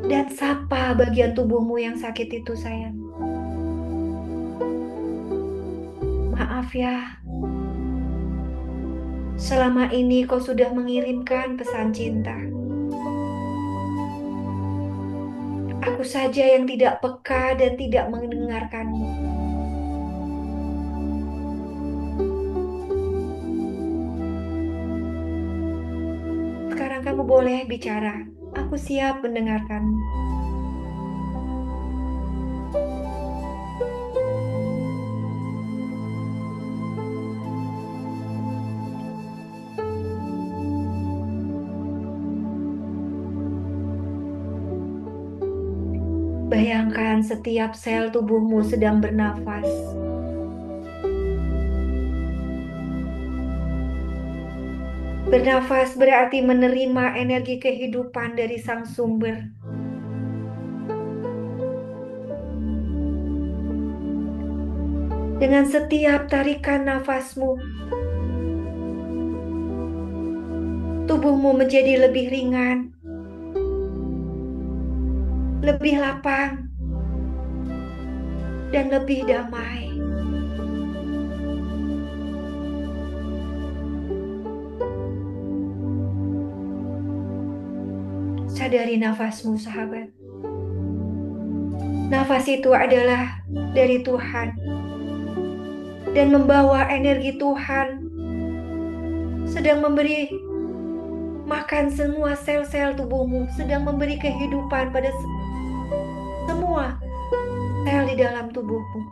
Dan sapa bagian tubuhmu yang sakit itu, sayang. Maaf ya. Selama ini kau sudah mengirimkan pesan cinta. Aku saja yang tidak peka dan tidak mendengarkanmu. Sekarang kamu boleh bicara. Aku siap mendengarkanmu. Bayangkan setiap sel tubuhmu sedang bernafas. Bernafas berarti menerima energi kehidupan dari Sang Sumber. Dengan setiap tarikan nafasmu, tubuhmu menjadi lebih ringan, lebih lapang, dan lebih damai. Sadari nafasmu, sahabat. Nafas itu adalah dari Tuhan dan membawa energi Tuhan, sedang memberi makan semua sel-sel tubuhmu, sedang memberi kehidupan pada semua sel di dalam tubuhmu.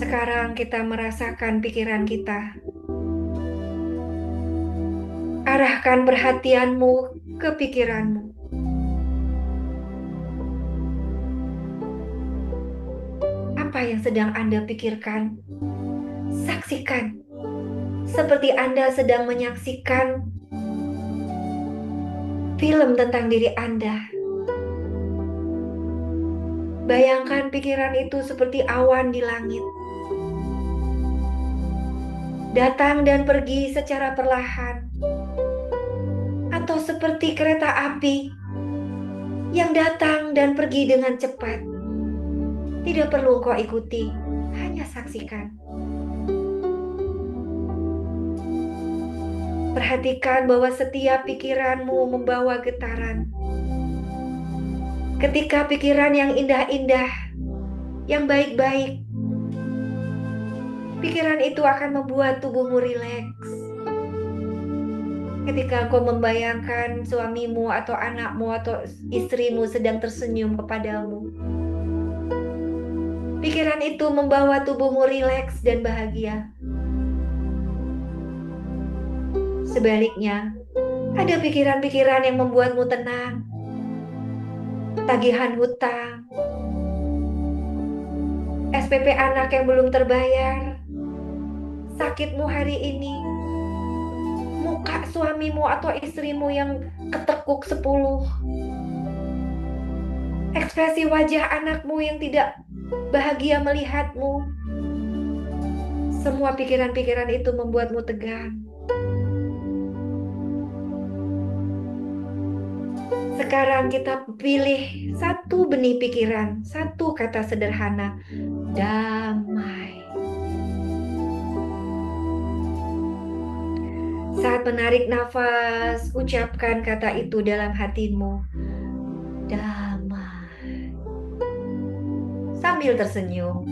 Sekarang kita merasakan pikiran kita. Arahkan perhatianmu ke pikiranmu. Apa yang sedang Anda pikirkan? Saksikan. Seperti Anda sedang menyaksikan film tentang diri Anda. Bayangkan pikiran itu seperti awan di langit. Datang dan pergi secara perlahan. Atau seperti kereta api yang datang dan pergi dengan cepat. Tidak perlu kau ikuti, hanya saksikan. Perhatikan bahwa setiap pikiranmu membawa getaran. Ketika pikiran yang indah-indah, yang baik-baik, pikiran itu akan membuat tubuhmu rileks. Ketika kau membayangkan suamimu atau anakmu atau istrimu sedang tersenyum kepadamu, pikiran itu membawa tubuhmu rileks dan bahagia. Sebaliknya, ada pikiran-pikiran yang membuatmu tenang. Tagihan hutang, SPP anak yang belum terbayar, sakitmu hari ini, muka suamimu atau istrimu yang ketekuk 10, ekspresi wajah anakmu yang tidak bahagia melihatmu. Semua pikiran-pikiran itu membuatmu tegang. Sekarang kita pilih satu benih pikiran, satu kata sederhana, damai. Saat menarik nafas, ucapkan kata itu dalam hatimu, damai. Sambil tersenyum.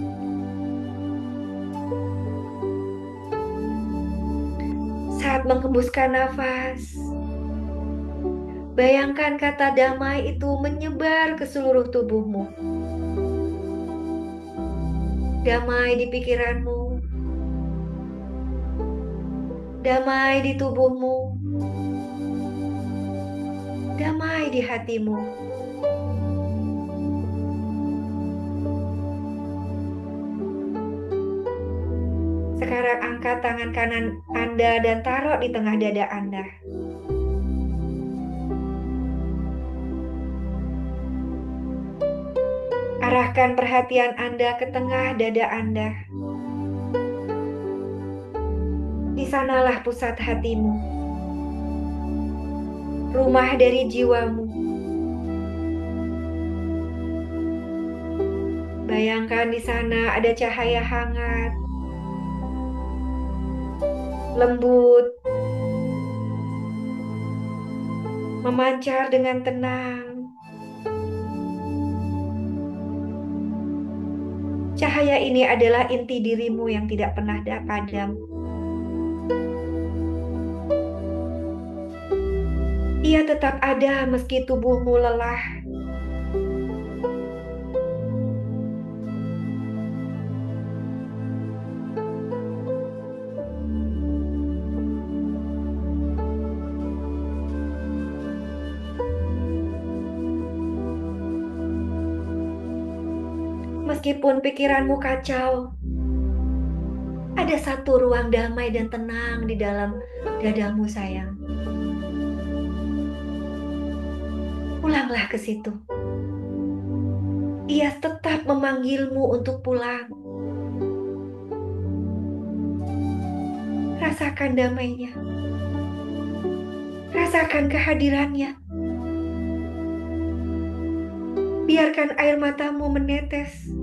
Saat menghembuskan nafas, Bayangkan kata damai itu menyebar ke seluruh tubuhmu. Damai di pikiranmu, damai di tubuhmu, damai di hatimu. Sekarang angkat tangan kanan Anda dan taruh di tengah dada Anda. Arahkan perhatian Anda ke tengah dada Anda. Di sanalah pusat hatimu, rumah dari jiwamu. Bayangkan di sana ada cahaya hangat, lembut, memancar dengan tenang. Cahaya ini adalah inti dirimu yang tidak pernah padam. Ia tetap ada meski tubuhmu lelah. Meskipun pikiranmu kacau, ada satu ruang damai dan tenang di dalam dadamu, sayang. Pulanglah ke situ. Ia tetap memanggilmu untuk pulang. Rasakan damainya. Rasakan kehadirannya. Biarkan air matamu menetes.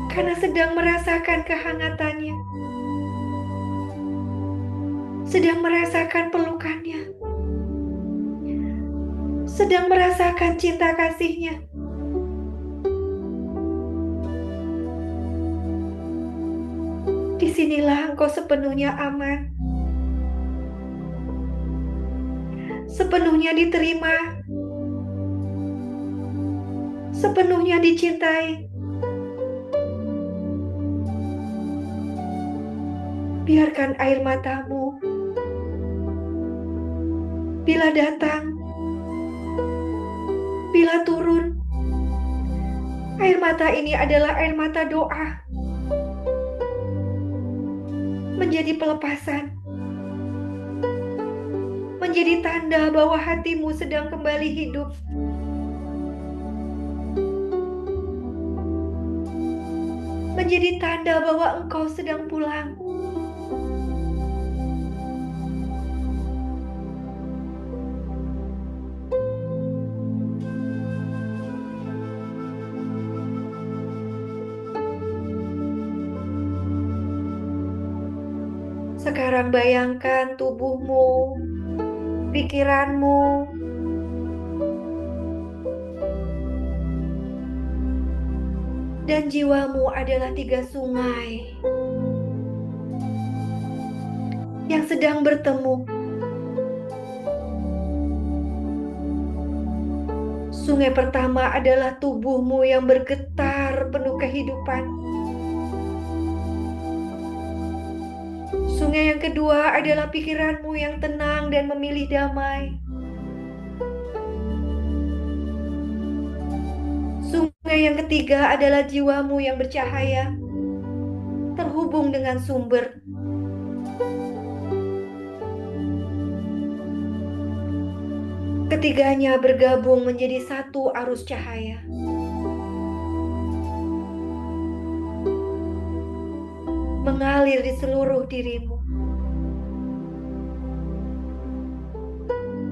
Karena sedang merasakan kehangatannya. Sedang merasakan pelukannya. Sedang merasakan cinta kasihnya. Disinilah engkau sepenuhnya aman. Sepenuhnya diterima. Sepenuhnya dicintai. Biarkan air matamu bila datang, bila turun. Air mata ini adalah air mata doa. Menjadi pelepasan. Menjadi tanda bahwa hatimu sedang kembali hidup. Menjadi tanda bahwa engkau sedang pulang. Sekarang bayangkan tubuhmu, pikiranmu, dan jiwamu adalah 3 sungai yang sedang bertemu. Sungai pertama adalah tubuhmu yang bergetar penuh kehidupan. Sungai yang kedua adalah pikiranmu yang tenang dan memilih damai. Sungai yang ketiga adalah jiwamu yang bercahaya, terhubung dengan sumber. Ketiganya bergabung menjadi satu arus cahaya. Mengalir di seluruh dirimu.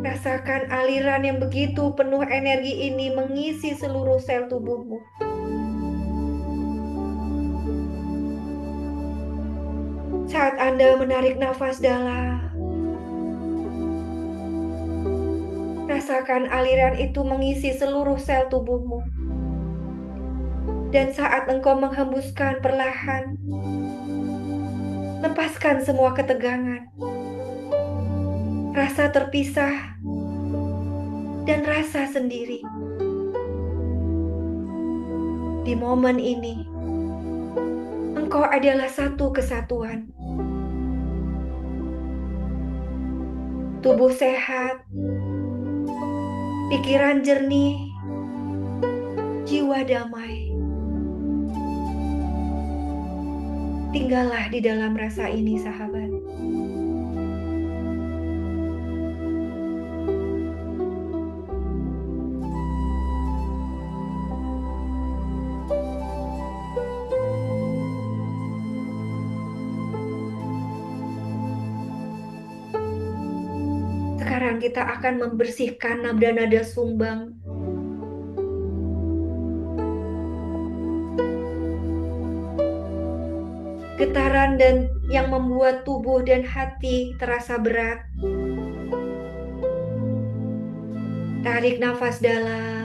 Rasakan aliran yang begitu penuh energi ini mengisi seluruh sel tubuhmu. Saat Anda menarik nafas dalam, rasakan aliran itu mengisi seluruh sel tubuhmu. Dan saat engkau menghembuskan perlahan, lepaskan semua ketegangan. rasa terpisah, dan rasa sendiri. Di momen ini, Engkau adalah satu kesatuan. Tubuh sehat, pikiran jernih, jiwa damai. Tinggallah di dalam rasa ini, sahabat. Sekarang kita akan membersihkan nada-nada sumbang. Getaran dan yang membuat tubuh dan hati terasa berat. Tarik nafas dalam.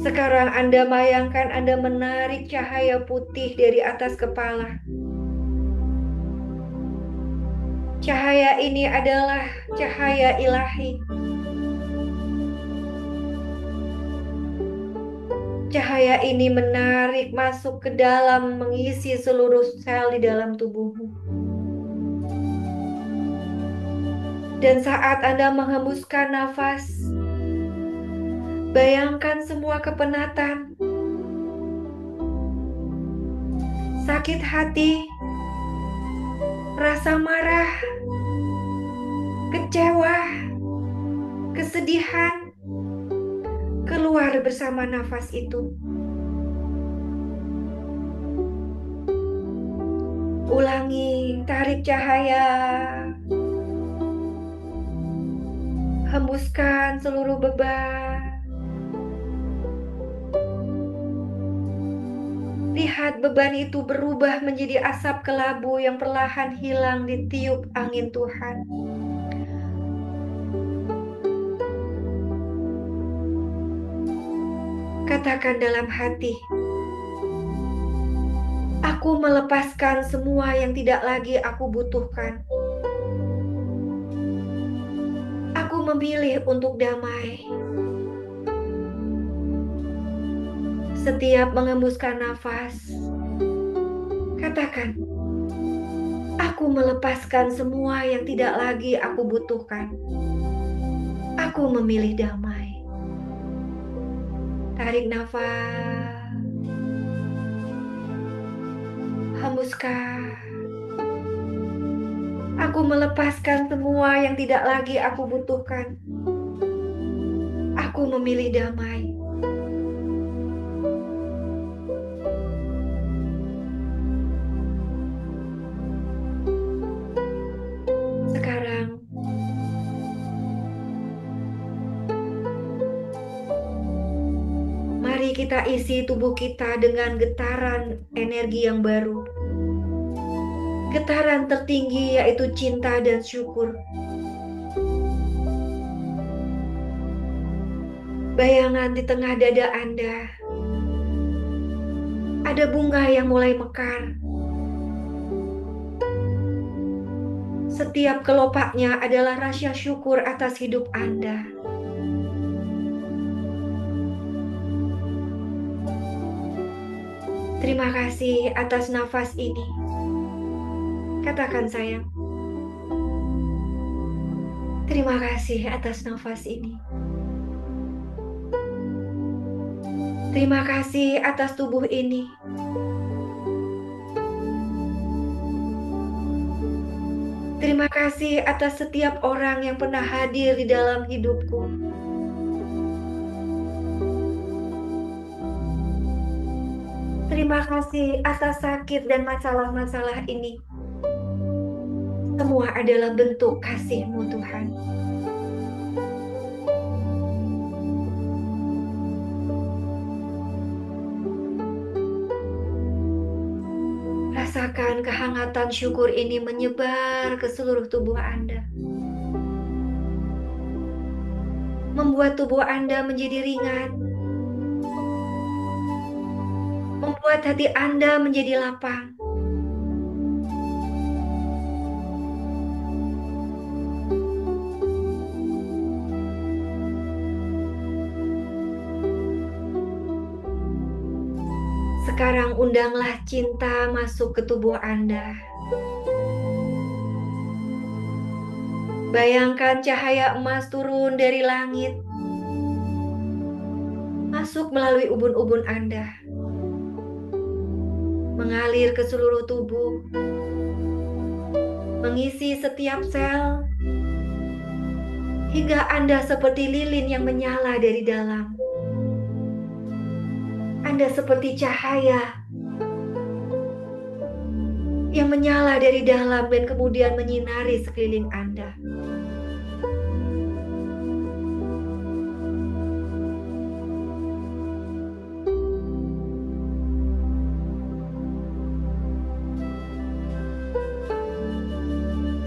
Sekarang Anda bayangkan Anda menarik cahaya putih dari atas kepala. Cahaya ini adalah cahaya ilahi. Cahaya ini menarik masuk ke dalam, mengisi seluruh sel di dalam tubuhmu. Dan saat Anda menghembuskan nafas, bayangkan semua kepenatan, sakit hati, rasa marah, kecewa, kesedihan, keluar bersama nafas itu. Ulangi, tarik cahaya, hembuskan seluruh beban. Lihat beban itu berubah menjadi asap kelabu yang perlahan hilang ditiup angin Tuhan. Katakan dalam hati, aku melepaskan semua yang tidak lagi aku butuhkan. Aku memilih untuk damai. Setiap mengembuskan nafas, katakan, aku melepaskan semua yang tidak lagi aku butuhkan. Aku memilih damai. Tarik nafas, hembuskan. Aku melepaskan semua yang tidak lagi aku butuhkan. Aku memilih damai. Sekarang, mari kita isi tubuh kita dengan getaran energi yang baru. Getaran tertinggi yaitu cinta dan syukur. Bayangan di tengah dada Anda. Ada bunga yang mulai mekar. Setiap kelopaknya adalah rasa syukur atas hidup Anda. Terima kasih atas nafas ini. Katakan sayang. Terima kasih atas nafas ini. Terima kasih atas tubuh ini. Terima kasih atas setiap orang yang pernah hadir di dalam hidupku. Terima kasih atas sakit dan masalah-masalah ini. Semua adalah bentuk kasih-Mu, Tuhan. Rasakan kehangatan syukur ini menyebar ke seluruh tubuh Anda. Membuat tubuh Anda menjadi ringan. membuat hati Anda menjadi lapang. Sekarang undanglah cinta masuk ke tubuh Anda. Bayangkan cahaya emas turun dari langit, masuk melalui ubun-ubun Anda, mengalir ke seluruh tubuh, mengisi setiap sel, hingga Anda seperti lilin yang menyala dari dalam. Anda seperti cahaya yang menyala dari dalam dan kemudian menyinari sekeliling Anda.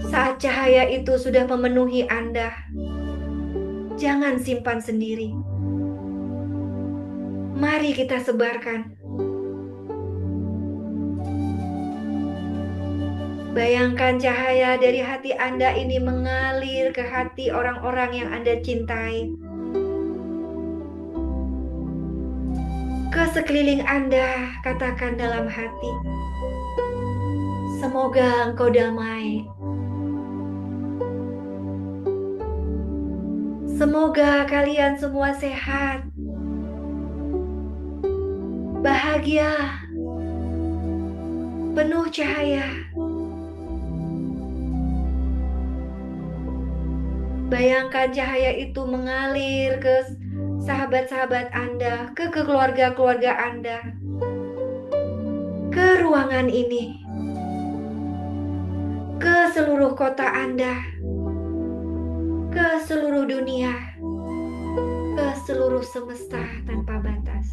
Saat cahaya itu sudah memenuhi Anda, jangan simpan sendiri. Mari kita sebarkan. Bayangkan cahaya dari hati Anda ini mengalir ke hati orang-orang yang Anda cintai. Ke sekeliling Anda, katakan dalam hati, semoga engkau damai. Semoga kalian semua sehat, bahagia, penuh cahaya. Bayangkan cahaya itu mengalir ke sahabat-sahabat Anda, ke keluarga-keluarga Anda, ke ruangan ini, ke seluruh kota Anda, ke seluruh dunia, ke seluruh semesta tanpa batas.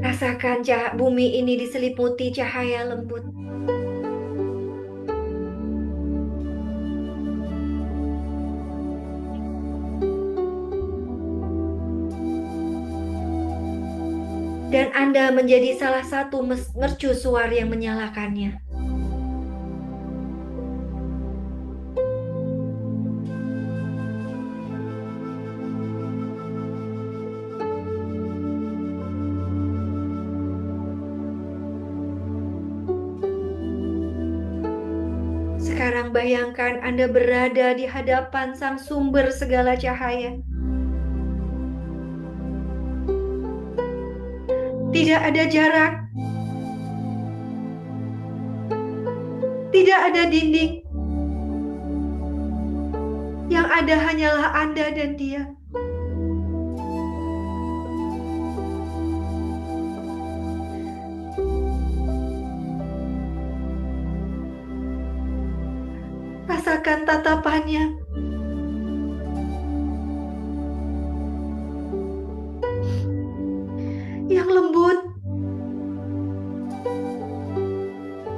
Rasakan bumi ini diselimuti cahaya lembut. Dan Anda menjadi salah satu mercusuar yang menyalakannya. Sekarang bayangkan Anda berada di hadapan sang sumber segala cahaya. Tidak ada jarak, tidak ada dinding. Yang ada hanyalah Anda dan Dia. Rasakan tatapannya. Yang lembut,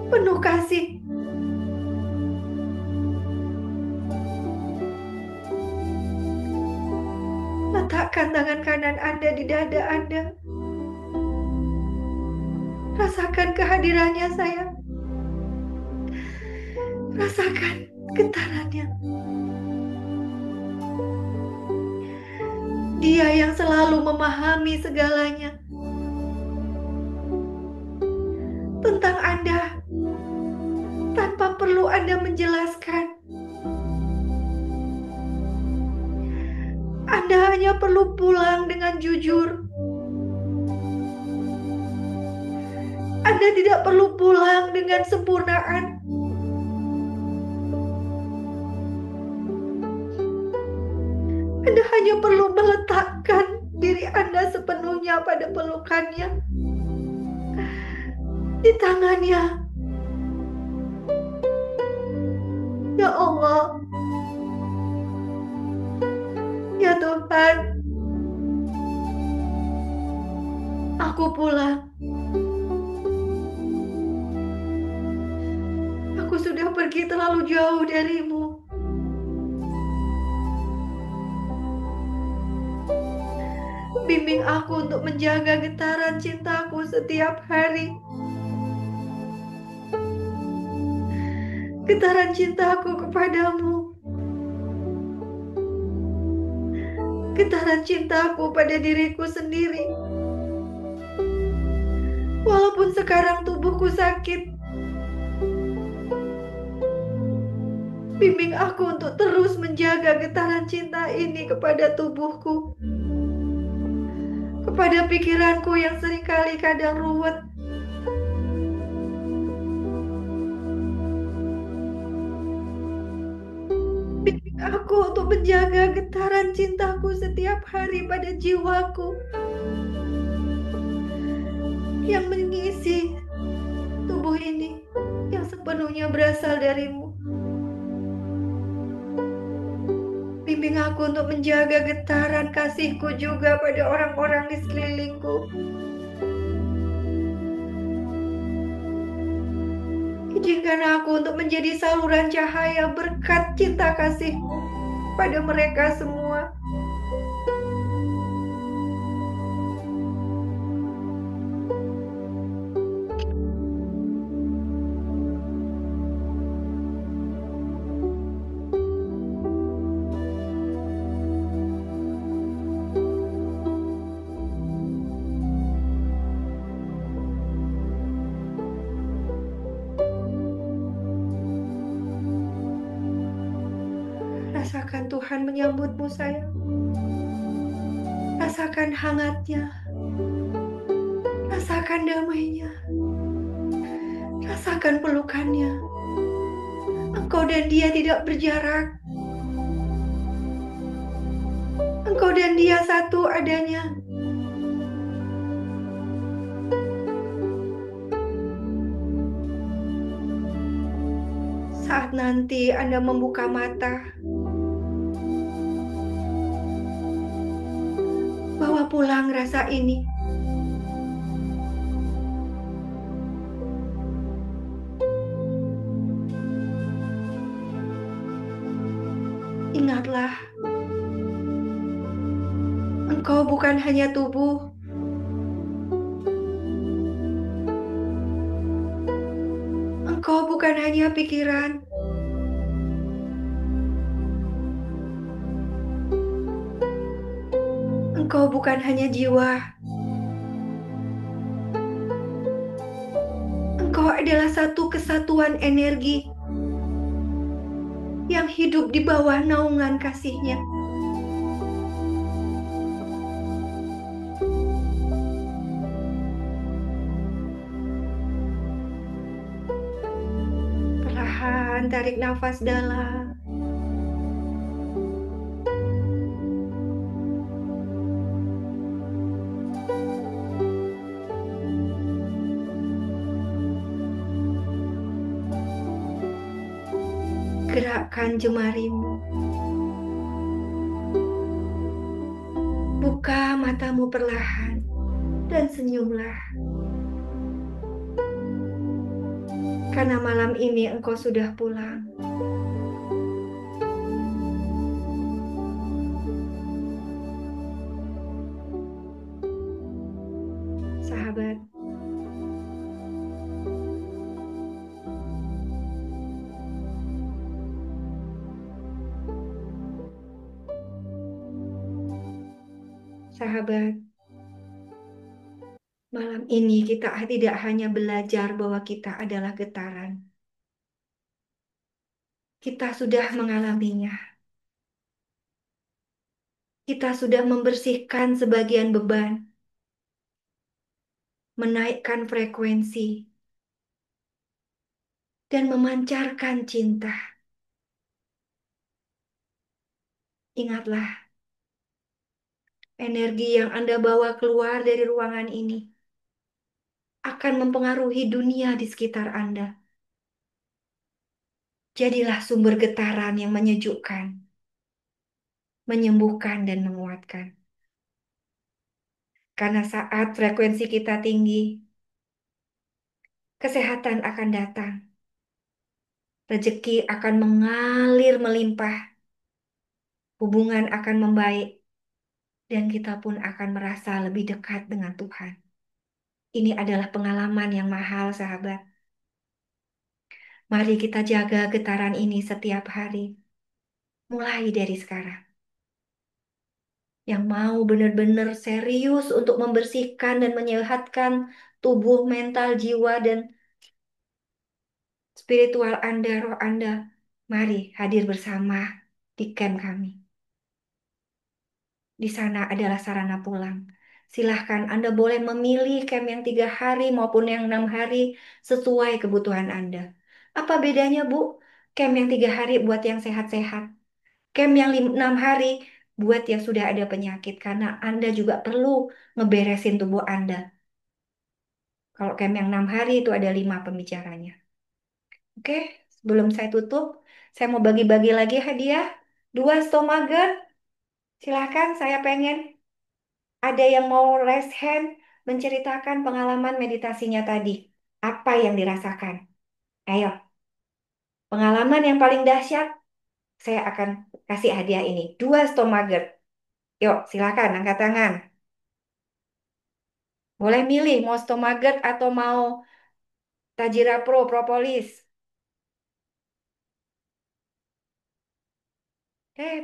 penuh kasih. Letakkan tangan kanan Anda di dada Anda. Rasakan kehadirannya, sayang. Rasakan getarannya. Dia yang selalu memahami segalanya tentang Anda, tanpa perlu Anda menjelaskan. Anda hanya perlu pulang dengan jujur. Anda tidak perlu pulang dengan sempurnaan. Anda hanya perlu meletakkan diri Anda sepenuhnya pada pelukannya, di tangannya. Ya Allah, ya Tuhan, aku pulang. Aku sudah pergi terlalu jauh darimu. Bimbing aku untuk menjaga getaran cintaku setiap hari. Getaran cintaku kepadamu. Getaran cintaku pada diriku sendiri. Walaupun sekarang tubuhku sakit, bimbing aku untuk terus menjaga getaran cinta ini kepada tubuhku, kepada pikiranku yang seringkali kadang ruwet. Bimbing aku untuk menjaga getaran cintaku setiap hari pada jiwaku yang mengisi tubuh ini yang sepenuhnya berasal darimu. Bimbing aku untuk menjaga getaran kasihku juga pada orang-orang di sekelilingku. Izinkan aku untuk menjadi saluran cahaya berkat cinta kasihmu pada mereka semua. Rasakan Tuhan menyambutmu, sayang. Rasakan hangatnya. Rasakan damainya. Rasakan pelukannya. Engkau dan dia tidak berjarak. Engkau dan dia satu adanya. Saat nanti Anda membuka mata, bawa pulang rasa ini. Ingatlah, engkau bukan hanya tubuh, engkau bukan hanya pikiran, engkau bukan hanya jiwa, engkau adalah satu kesatuan energi yang hidup di bawah naungan kasih-Nya. Perlahan tarik nafas dalam. Gerakkan jemarimu. Buka matamu perlahan dan senyumlah. Karena malam ini engkau sudah pulang. Sahabat, sahabat, malam ini kita tidak hanya belajar bahwa kita adalah getaran. Kita sudah mengalaminya. Kita sudah membersihkan sebagian beban, menaikkan frekuensi, dan memancarkan cinta. Ingatlah, energi yang Anda bawa keluar dari ruangan ini akan mempengaruhi dunia di sekitar Anda. Jadilah sumber getaran yang menyejukkan, menyembuhkan, dan menguatkan. Karena saat frekuensi kita tinggi, kesehatan akan datang. Rezeki akan mengalir melimpah. Hubungan akan membaik. dan kita pun akan merasa lebih dekat dengan Tuhan. Ini adalah pengalaman yang mahal, sahabat. Mari kita jaga getaran ini setiap hari, mulai dari sekarang. Yang mau benar-benar serius untuk membersihkan dan menyehatkan tubuh, mental, jiwa, dan spiritual Anda, roh Anda, mari hadir bersama di camp kami. Di sana adalah sarana pulang. Silahkan Anda boleh memilih camp yang 3 hari maupun yang 6 hari sesuai kebutuhan Anda. Apa bedanya, Bu? Camp yang 3 hari buat yang sehat-sehat. Camp yang 6 hari buat yang sudah ada penyakit. Karena Anda juga perlu ngeberesin tubuh Anda. Kalau camp yang 6 hari itu ada 5 pembicaranya. Oke, sebelum saya tutup, saya mau bagi-bagi lagi hadiah. 2 stomager. Silahkan, saya pengen ada yang mau raise hand menceritakan pengalaman meditasinya tadi. Apa yang dirasakan? Ayo, pengalaman yang paling dahsyat, saya akan kasih hadiah ini. 2 stomager. Yuk, silakan angkat tangan. Boleh milih mau stomager atau mau Tajira Pro Propolis.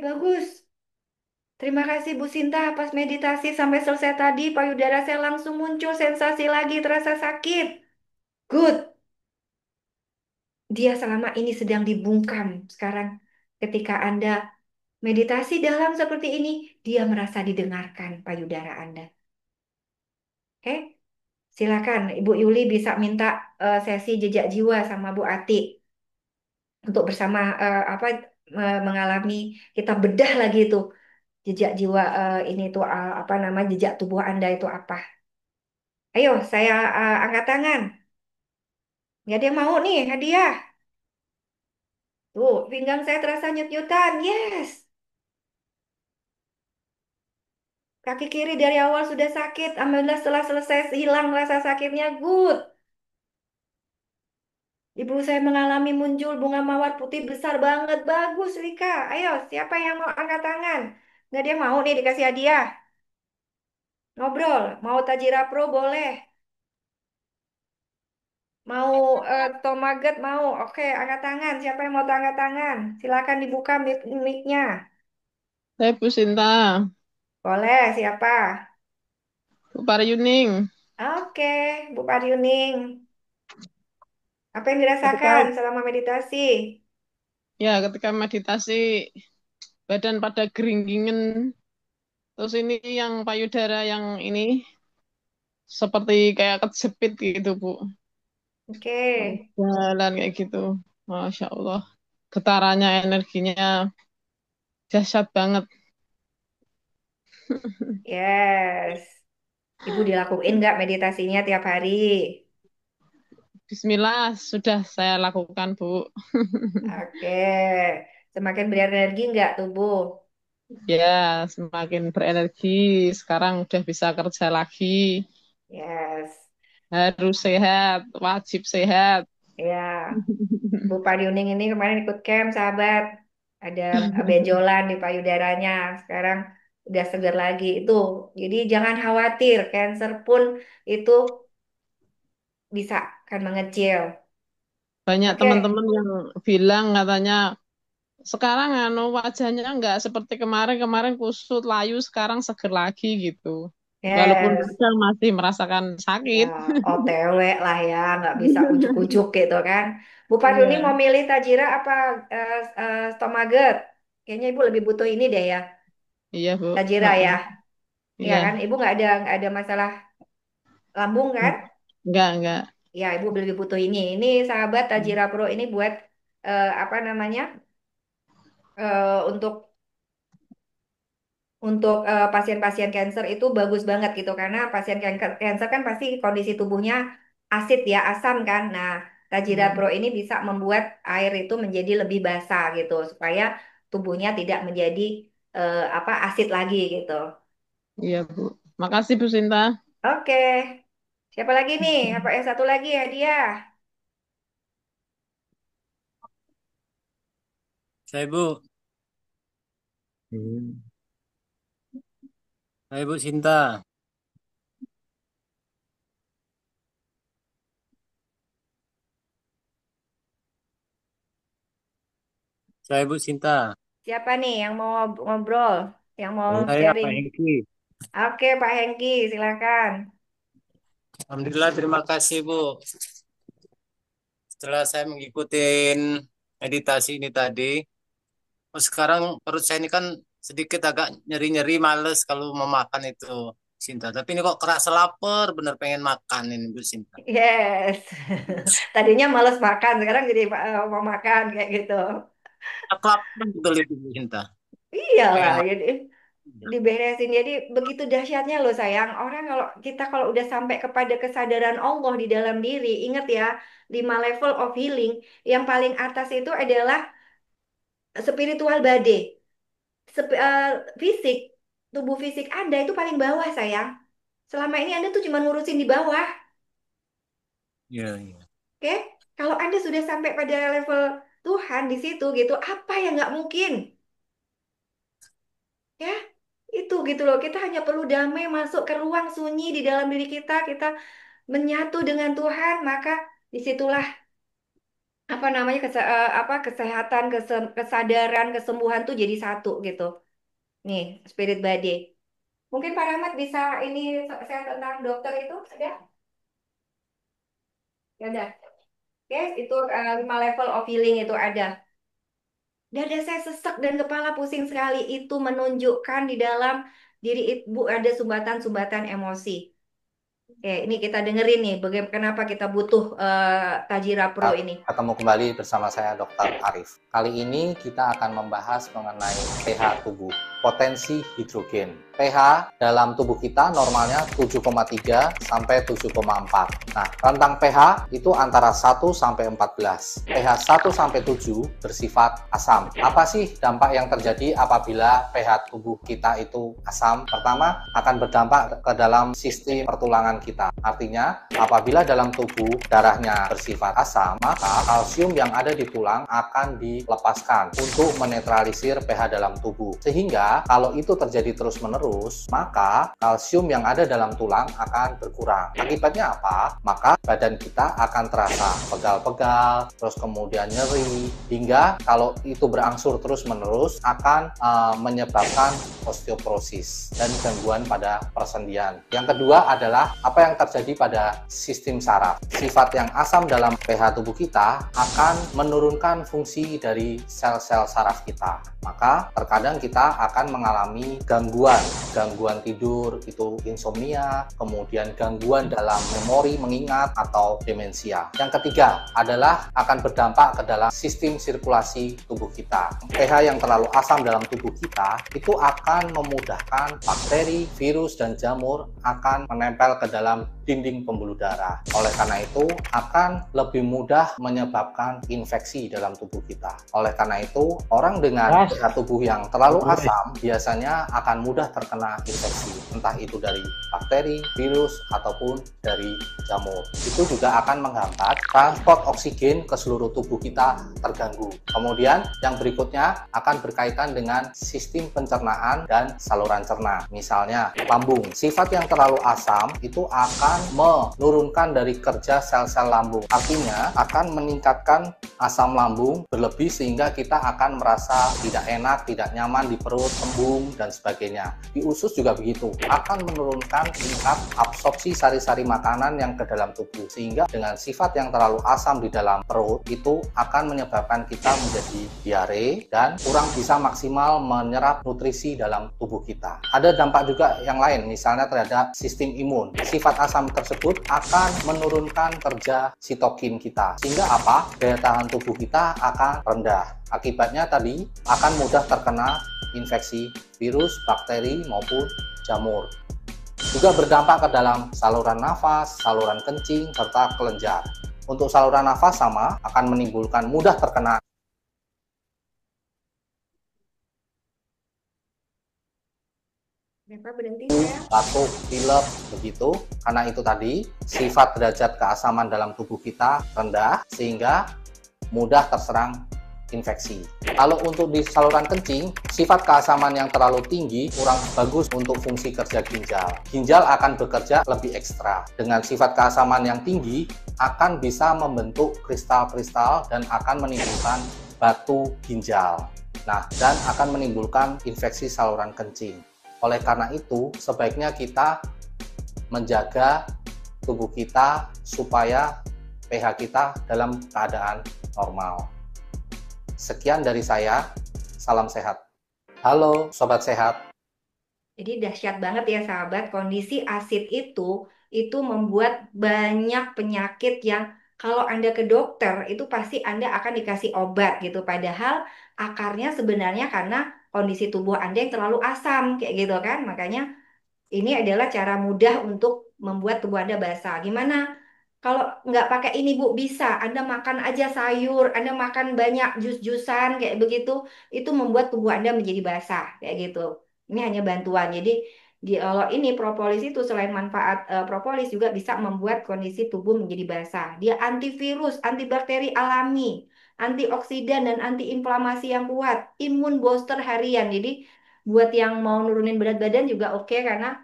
Bagus. Terima kasih Bu Sinta, pas meditasi sampai selesai tadi, payudara saya langsung muncul sensasi lagi, terasa sakit. Good. Dia selama ini sedang dibungkam. Sekarang ketika Anda meditasi dalam seperti ini, dia merasa didengarkan payudara Anda. Oke, silakan Ibu Yuli bisa minta sesi jejak jiwa sama Bu Ati untuk bersama mengalami kita bedah lagi tuh jejak jiwa ini tuh apa nama jejak tubuh Anda itu apa. Ayo, saya angkat tangan. Nggak ada yang mau nih hadiah. Tuh, pinggang saya terasa nyut-nyutan. Yes. Kaki kiri dari awal sudah sakit. Alhamdulillah setelah selesai hilang rasa sakitnya. Good. Ibu saya mengalami muncul bunga mawar putih besar banget. Bagus, Rika. Ayo, siapa yang mau angkat tangan? Nggak ada yang mau nih dikasih hadiah. Ngobrol. Mau Tajira Pro boleh. Mau Tomaget mau. Oke, angkat tangan. Siapa yang mau angkat tangan? Silakan dibuka mic-nya. Saya Bu Sinta, Boleh, siapa? Bu Paryuning. Oke, Bu Paryuning. Apa yang Ketika dirasakan selama meditasi? ketika meditasi badan pada geringgingan, terus ini yang payudara yang ini seperti kayak kejepit gitu Bu. Oke, Jalan kayak gitu. Masya Allah. Getarannya, energinya dahsyat banget. yes. Ibu dilakuin nggak meditasinya tiap hari? Bismillah, sudah saya lakukan Bu. Oke, semakin berenergi nggak tubuh? Ya, semakin berenergi. Sekarang udah bisa kerja lagi. Yes, Harus sehat, wajib sehat. ya. Bu Payuning ini kemarin ikut camp, sahabat. Ada benjolan di payudaranya. Sekarang udah segar lagi. Itu, jadi jangan khawatir. Cancer pun itu bisa kan mengecil. Banyak Oke, teman-teman yang bilang katanya sekarang wajahnya nggak seperti kemarin, kemarin kusut, layu, sekarang seger lagi gitu. Walaupun yes. kadang masih merasakan Ya, sakit. OTW lah ya, nggak bisa ujuk-ujuk gitu kan. Bu Paduni Iya, mau milih Tajira apa Stomaget? Kayaknya Ibu lebih butuh ini deh ya, iya Bu. Tajira Heeh. ya. Iya Iya, kan, Ibu nggak ada masalah lambung kan? enggak. Ya, Ibu lebih butuh ini. Ini sahabat Tajira Pro ini buat apa namanya? Untuk pasien-pasien cancer itu bagus banget gitu karena pasien cancer kan pasti kondisi tubuhnya asid ya, asam kan. Nah, Tajira Iya, Pro ini bisa membuat air itu menjadi lebih basah gitu supaya tubuhnya tidak menjadi apa asid lagi gitu. iya Bu. Makasih Bu Sinta. Oke. Siapa lagi nih? Apa yang satu lagi hadiah? Saya Bu. Hmm. Hai Bu Sinta. Saya Bu Sinta. Siapa nih yang mau ngobrol? Yang mau Saya Pak sharing? Hengki. Oke, Pak Hengki, silakan. Alhamdulillah terima kasih Bu. Setelah saya mengikuti meditasi ini tadi, sekarang perut saya ini kan sedikit agak nyeri-nyeri, males kalau mau makan itu Sinta. Tapi ini kok kerasa lapar, bener pengen makan ini Bu Sinta. Yes. Tadinya males makan, sekarang jadi mau makan kayak gitu. Aku lapar betul itu Bu Sinta. Iyalah, Pengen makan. jadi diberesin. Jadi begitu dahsyatnya loh sayang. Orang kalau udah sampai kepada kesadaran Allah di dalam diri, ingat ya, 5 level of healing. Yang paling atas itu adalah spiritual body, fisik, tubuh fisik Anda itu paling bawah sayang. Selama ini Anda tuh cuma ngurusin di bawah, Iya, iya. oke? Kalau Anda sudah sampai pada level Tuhan di situ gitu, apa yang nggak mungkin? Ya, itu gitu loh. Kita hanya perlu damai masuk ke ruang sunyi di dalam diri kita, kita menyatu dengan Tuhan, maka disitulah apa namanya kesehatan, kesadaran, kesembuhan tuh jadi satu gitu. Nih, spirit body. Mungkin Pak Rahmat bisa ini saya tentang dokter itu ada? Ya ada. Oke, itu 5 level of healing itu ada. Dada saya sesak dan kepala pusing sekali. Itu menunjukkan di dalam diri ibu ada sumbatan-sumbatan emosi. Oke, ini kita dengerin nih, bagaimana kenapa kita butuh Tajira Pro ini. Ketemu kembali bersama saya Dr. Arif. Kali ini kita akan membahas mengenai pH tubuh, potensi hidrogen. pH dalam tubuh kita normalnya 7,3 sampai 7,4. Nah, rentang pH itu antara 1 sampai 14. pH 1 sampai 7 bersifat asam. Apa sih dampak yang terjadi apabila pH tubuh kita itu asam? Pertama, akan berdampak ke dalam sistem pertulangan kita. Artinya, apabila dalam tubuh darahnya bersifat asam, maka kalsium yang ada di tulang akan dilepaskan untuk menetralisir pH dalam tubuh. Sehingga, kalau itu terjadi terus-menerus, maka kalsium yang ada dalam tulang akan berkurang. Akibatnya apa? Maka badan kita akan terasa pegal-pegal, terus kemudian nyeri, hingga kalau itu berangsur terus-menerus akan menyebabkan osteoporosis dan gangguan pada persendian. Yang kedua adalah apa yang terjadi pada sistem saraf. Sifat yang asam dalam pH tubuh kita akan menurunkan fungsi dari sel-sel saraf kita. Maka terkadang kita akan mengalami gangguan tidur, itu insomnia, kemudian gangguan dalam memori mengingat atau demensia. Yang ketiga adalah akan berdampak ke dalam sistem sirkulasi tubuh kita. pH yang terlalu asam dalam tubuh kita itu akan memudahkan bakteri, virus, dan jamur akan menempel ke dalam dinding pembuluh darah. Oleh karena itu akan lebih mudah menyebabkan infeksi dalam tubuh kita. Oleh karena itu orang dengan pH tubuh yang terlalu asam biasanya akan mudah terkena infeksi, entah itu dari bakteri, virus, ataupun dari jamur. Itu juga akan menghambat transport oksigen ke seluruh tubuh kita terganggu. Kemudian yang berikutnya akan berkaitan dengan sistem pencernaan dan saluran cerna. Misalnya lambung. Sifat yang terlalu asam itu akan menurunkan dari kerja sel-sel lambung. Artinya akan meningkatkan asam lambung berlebih sehingga kita akan merasa tidak enak, tidak nyaman di perut, kembung, dan sebagainya. Di usus juga begitu, akan menurunkan tingkat absorpsi sari-sari makanan yang ke dalam tubuh, sehingga dengan sifat yang terlalu asam di dalam perut itu akan menyebabkan kita menjadi diare dan kurang bisa maksimal menyerap nutrisi dalam tubuh kita. Ada dampak juga yang lain, misalnya terhadap sistem imun. Sifat asam tersebut akan menurunkan kerja sitokin kita, sehingga apa? Daya tahan tubuh kita akan rendah. Akibatnya tadi akan mudah terkena infeksi virus, bakteri, maupun jamur. Juga berdampak ke dalam saluran nafas, saluran kencing, serta kelenjar. Untuk saluran nafas sama, akan menimbulkan mudah terkena batuk, pilek, begitu. Karena itu tadi, sifat derajat keasaman dalam tubuh kita rendah, sehingga mudah terserang infeksi. Kalau untuk di saluran kencing, sifat keasaman yang terlalu tinggi kurang bagus untuk fungsi kerja ginjal. Ginjal akan bekerja lebih ekstra. Dengan sifat keasaman yang tinggi, akan bisa membentuk kristal-kristal dan akan menimbulkan batu ginjal. Nah, dan akan menimbulkan infeksi saluran kencing. Oleh karena itu, sebaiknya kita menjaga tubuh kita supaya pH kita dalam keadaan normal. Sekian dari saya, salam sehat. Halo Sobat Sehat. Jadi dahsyat banget ya sahabat, kondisi asid itu membuat banyak penyakit yang kalau Anda ke dokter itu pasti Anda akan dikasih obat gitu. Padahal akarnya sebenarnya karena kondisi tubuh Anda yang terlalu asam kayak gitu kan. Makanya ini adalah cara mudah untuk membuat tubuh Anda basah. Gimana? Kalau nggak pakai ini Bu, bisa. Anda makan aja sayur, Anda makan banyak jus-jusan kayak begitu, itu membuat tubuh Anda menjadi basah kayak gitu. Ini hanya bantuan. Jadi kalau ini propolis itu selain manfaat propolis juga bisa membuat kondisi tubuh menjadi basah. Dia antivirus, antibakteri alami, antioksidan dan antiinflamasi yang kuat, imun booster harian. Jadi buat yang mau nurunin berat badan juga oke karena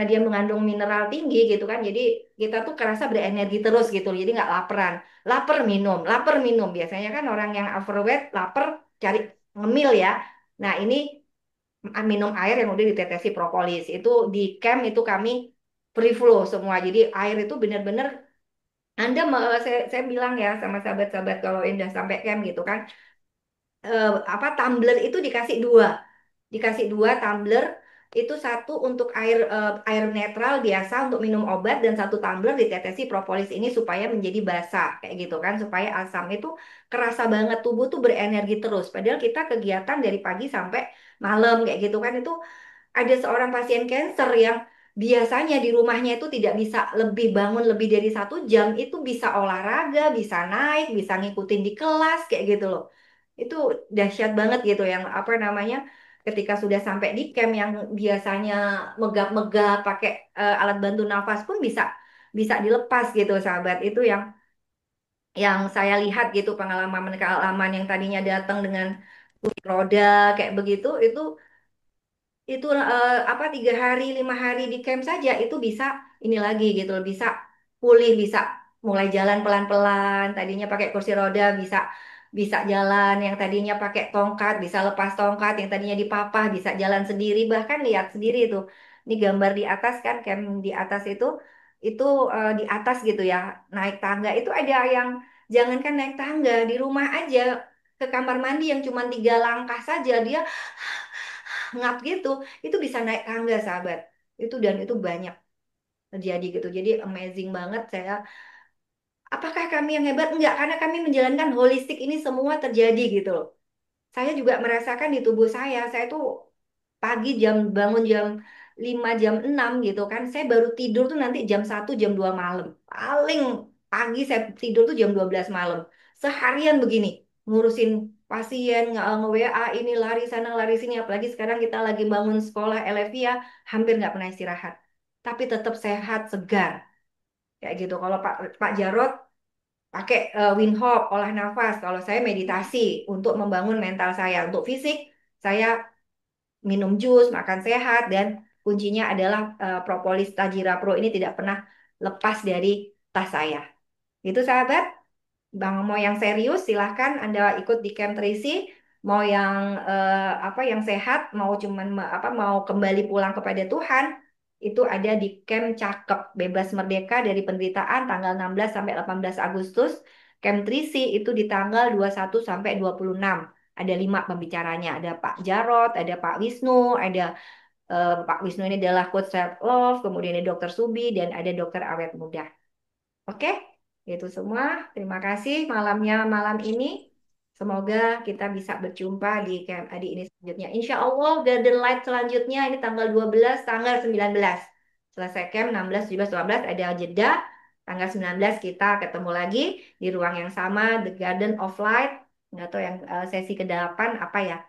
dia mengandung mineral tinggi gitu kan. Jadi kita tuh kerasa berenergi terus gitu. Jadi nggak laparan. Lapar minum. Biasanya kan orang yang overweight lapar cari ngemil ya. Nah, ini minum air yang udah ditetesi propolis. Itu di camp itu kami free flow semua. Jadi air itu benar-benar saya bilang ya sama sahabat-sahabat kalau udah sampai camp gitu kan, tumbler itu dikasih dua tumbler, itu satu untuk air netral biasa untuk minum obat dan satu tumbler ditetesi propolis ini supaya menjadi basah kayak gitu kan, supaya asam itu kerasa banget, tubuh tuh berenergi terus padahal kita kegiatan dari pagi sampai malam kayak gitu kan. Itu ada seorang pasien cancer yang biasanya di rumahnya itu tidak bisa lebih bangun lebih dari 1 jam, itu bisa olahraga, bisa naik, bisa ngikutin di kelas kayak gitu loh. Itu dahsyat banget gitu yang apa namanya, ketika sudah sampai di camp yang biasanya megap-megap pakai alat bantu nafas pun bisa bisa dilepas gitu sahabat. Itu yang saya lihat gitu, pengalaman yang tadinya datang dengan kursi roda kayak begitu, itu 3 hari 5 hari di camp saja itu bisa ini lagi gitu loh, bisa pulih, bisa mulai jalan pelan-pelan, tadinya pakai kursi roda bisa bisa jalan, yang tadinya pakai tongkat bisa lepas tongkat, yang tadinya dipapah bisa jalan sendiri, bahkan lihat sendiri itu. Ini gambar di atas kan, camp di atas itu di atas gitu ya, naik tangga itu ada yang jangankan naik tangga, di rumah aja ke kamar mandi yang cuma 3 langkah saja dia ngap gitu, itu bisa naik tangga sahabat. Itu dan itu banyak terjadi gitu. Jadi amazing banget saya. Apakah kami yang hebat? Enggak, karena kami menjalankan holistik ini semua terjadi gitu loh. Saya juga merasakan di tubuh saya tuh pagi bangun jam 5 jam 6 gitu kan. Saya baru tidur tuh nanti jam 1 jam 2 malam. Paling pagi saya tidur tuh jam 12 malam. Seharian begini, ngurusin pasien, nge-WA ini lari sana lari sini. Apalagi sekarang kita lagi bangun sekolah Elevia, hampir nggak pernah istirahat. Tapi tetap sehat, segar. Kayak gitu. Kalau Pak Jarot pakai Wim Hof, olah nafas. Kalau saya meditasi untuk membangun mental saya. Untuk fisik, saya minum jus, makan sehat, dan kuncinya adalah propolis Tajira Pro ini tidak pernah lepas dari tas saya. Itu sahabat, Bang, mau yang serius silahkan Anda ikut di Camp Tracy. Mau yang yang sehat, mau cuman mau kembali pulang kepada Tuhan, itu ada di Camp Cakep Bebas Merdeka dari Penderitaan tanggal 16 sampai 18 Agustus. Camp Tracy itu di tanggal 21 sampai 26. Ada 5 pembicaranya. Ada Pak Jarot, ada Pak Wisnu, ada Pak Wisnu ini adalah coach self love, kemudian ada Dokter Subi dan ada Dokter Awet Muda. Oke, itu semua. Terima kasih malam ini. Semoga kita bisa berjumpa di ini selanjutnya. Insya Allah Garden Light selanjutnya ini tanggal 12, tanggal 19. Selesai camp 16, 17, 18 ada jeda. Tanggal 19 kita ketemu lagi di ruang yang sama, The Garden of Light. Nggak tahu yang sesi ke-8 apa ya.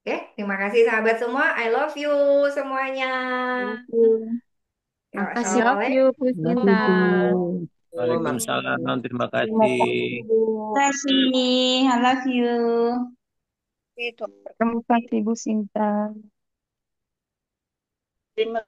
Oke, terima kasih sahabat semua. I love you semuanya. Makasih. Assalamualaikum. Love you, Bu Sinta. Waalaikumsalam. Terima Terima kasih. kasih, Bu. Terima kasih. I love you. Terima kasih, Bu Sinta. Terima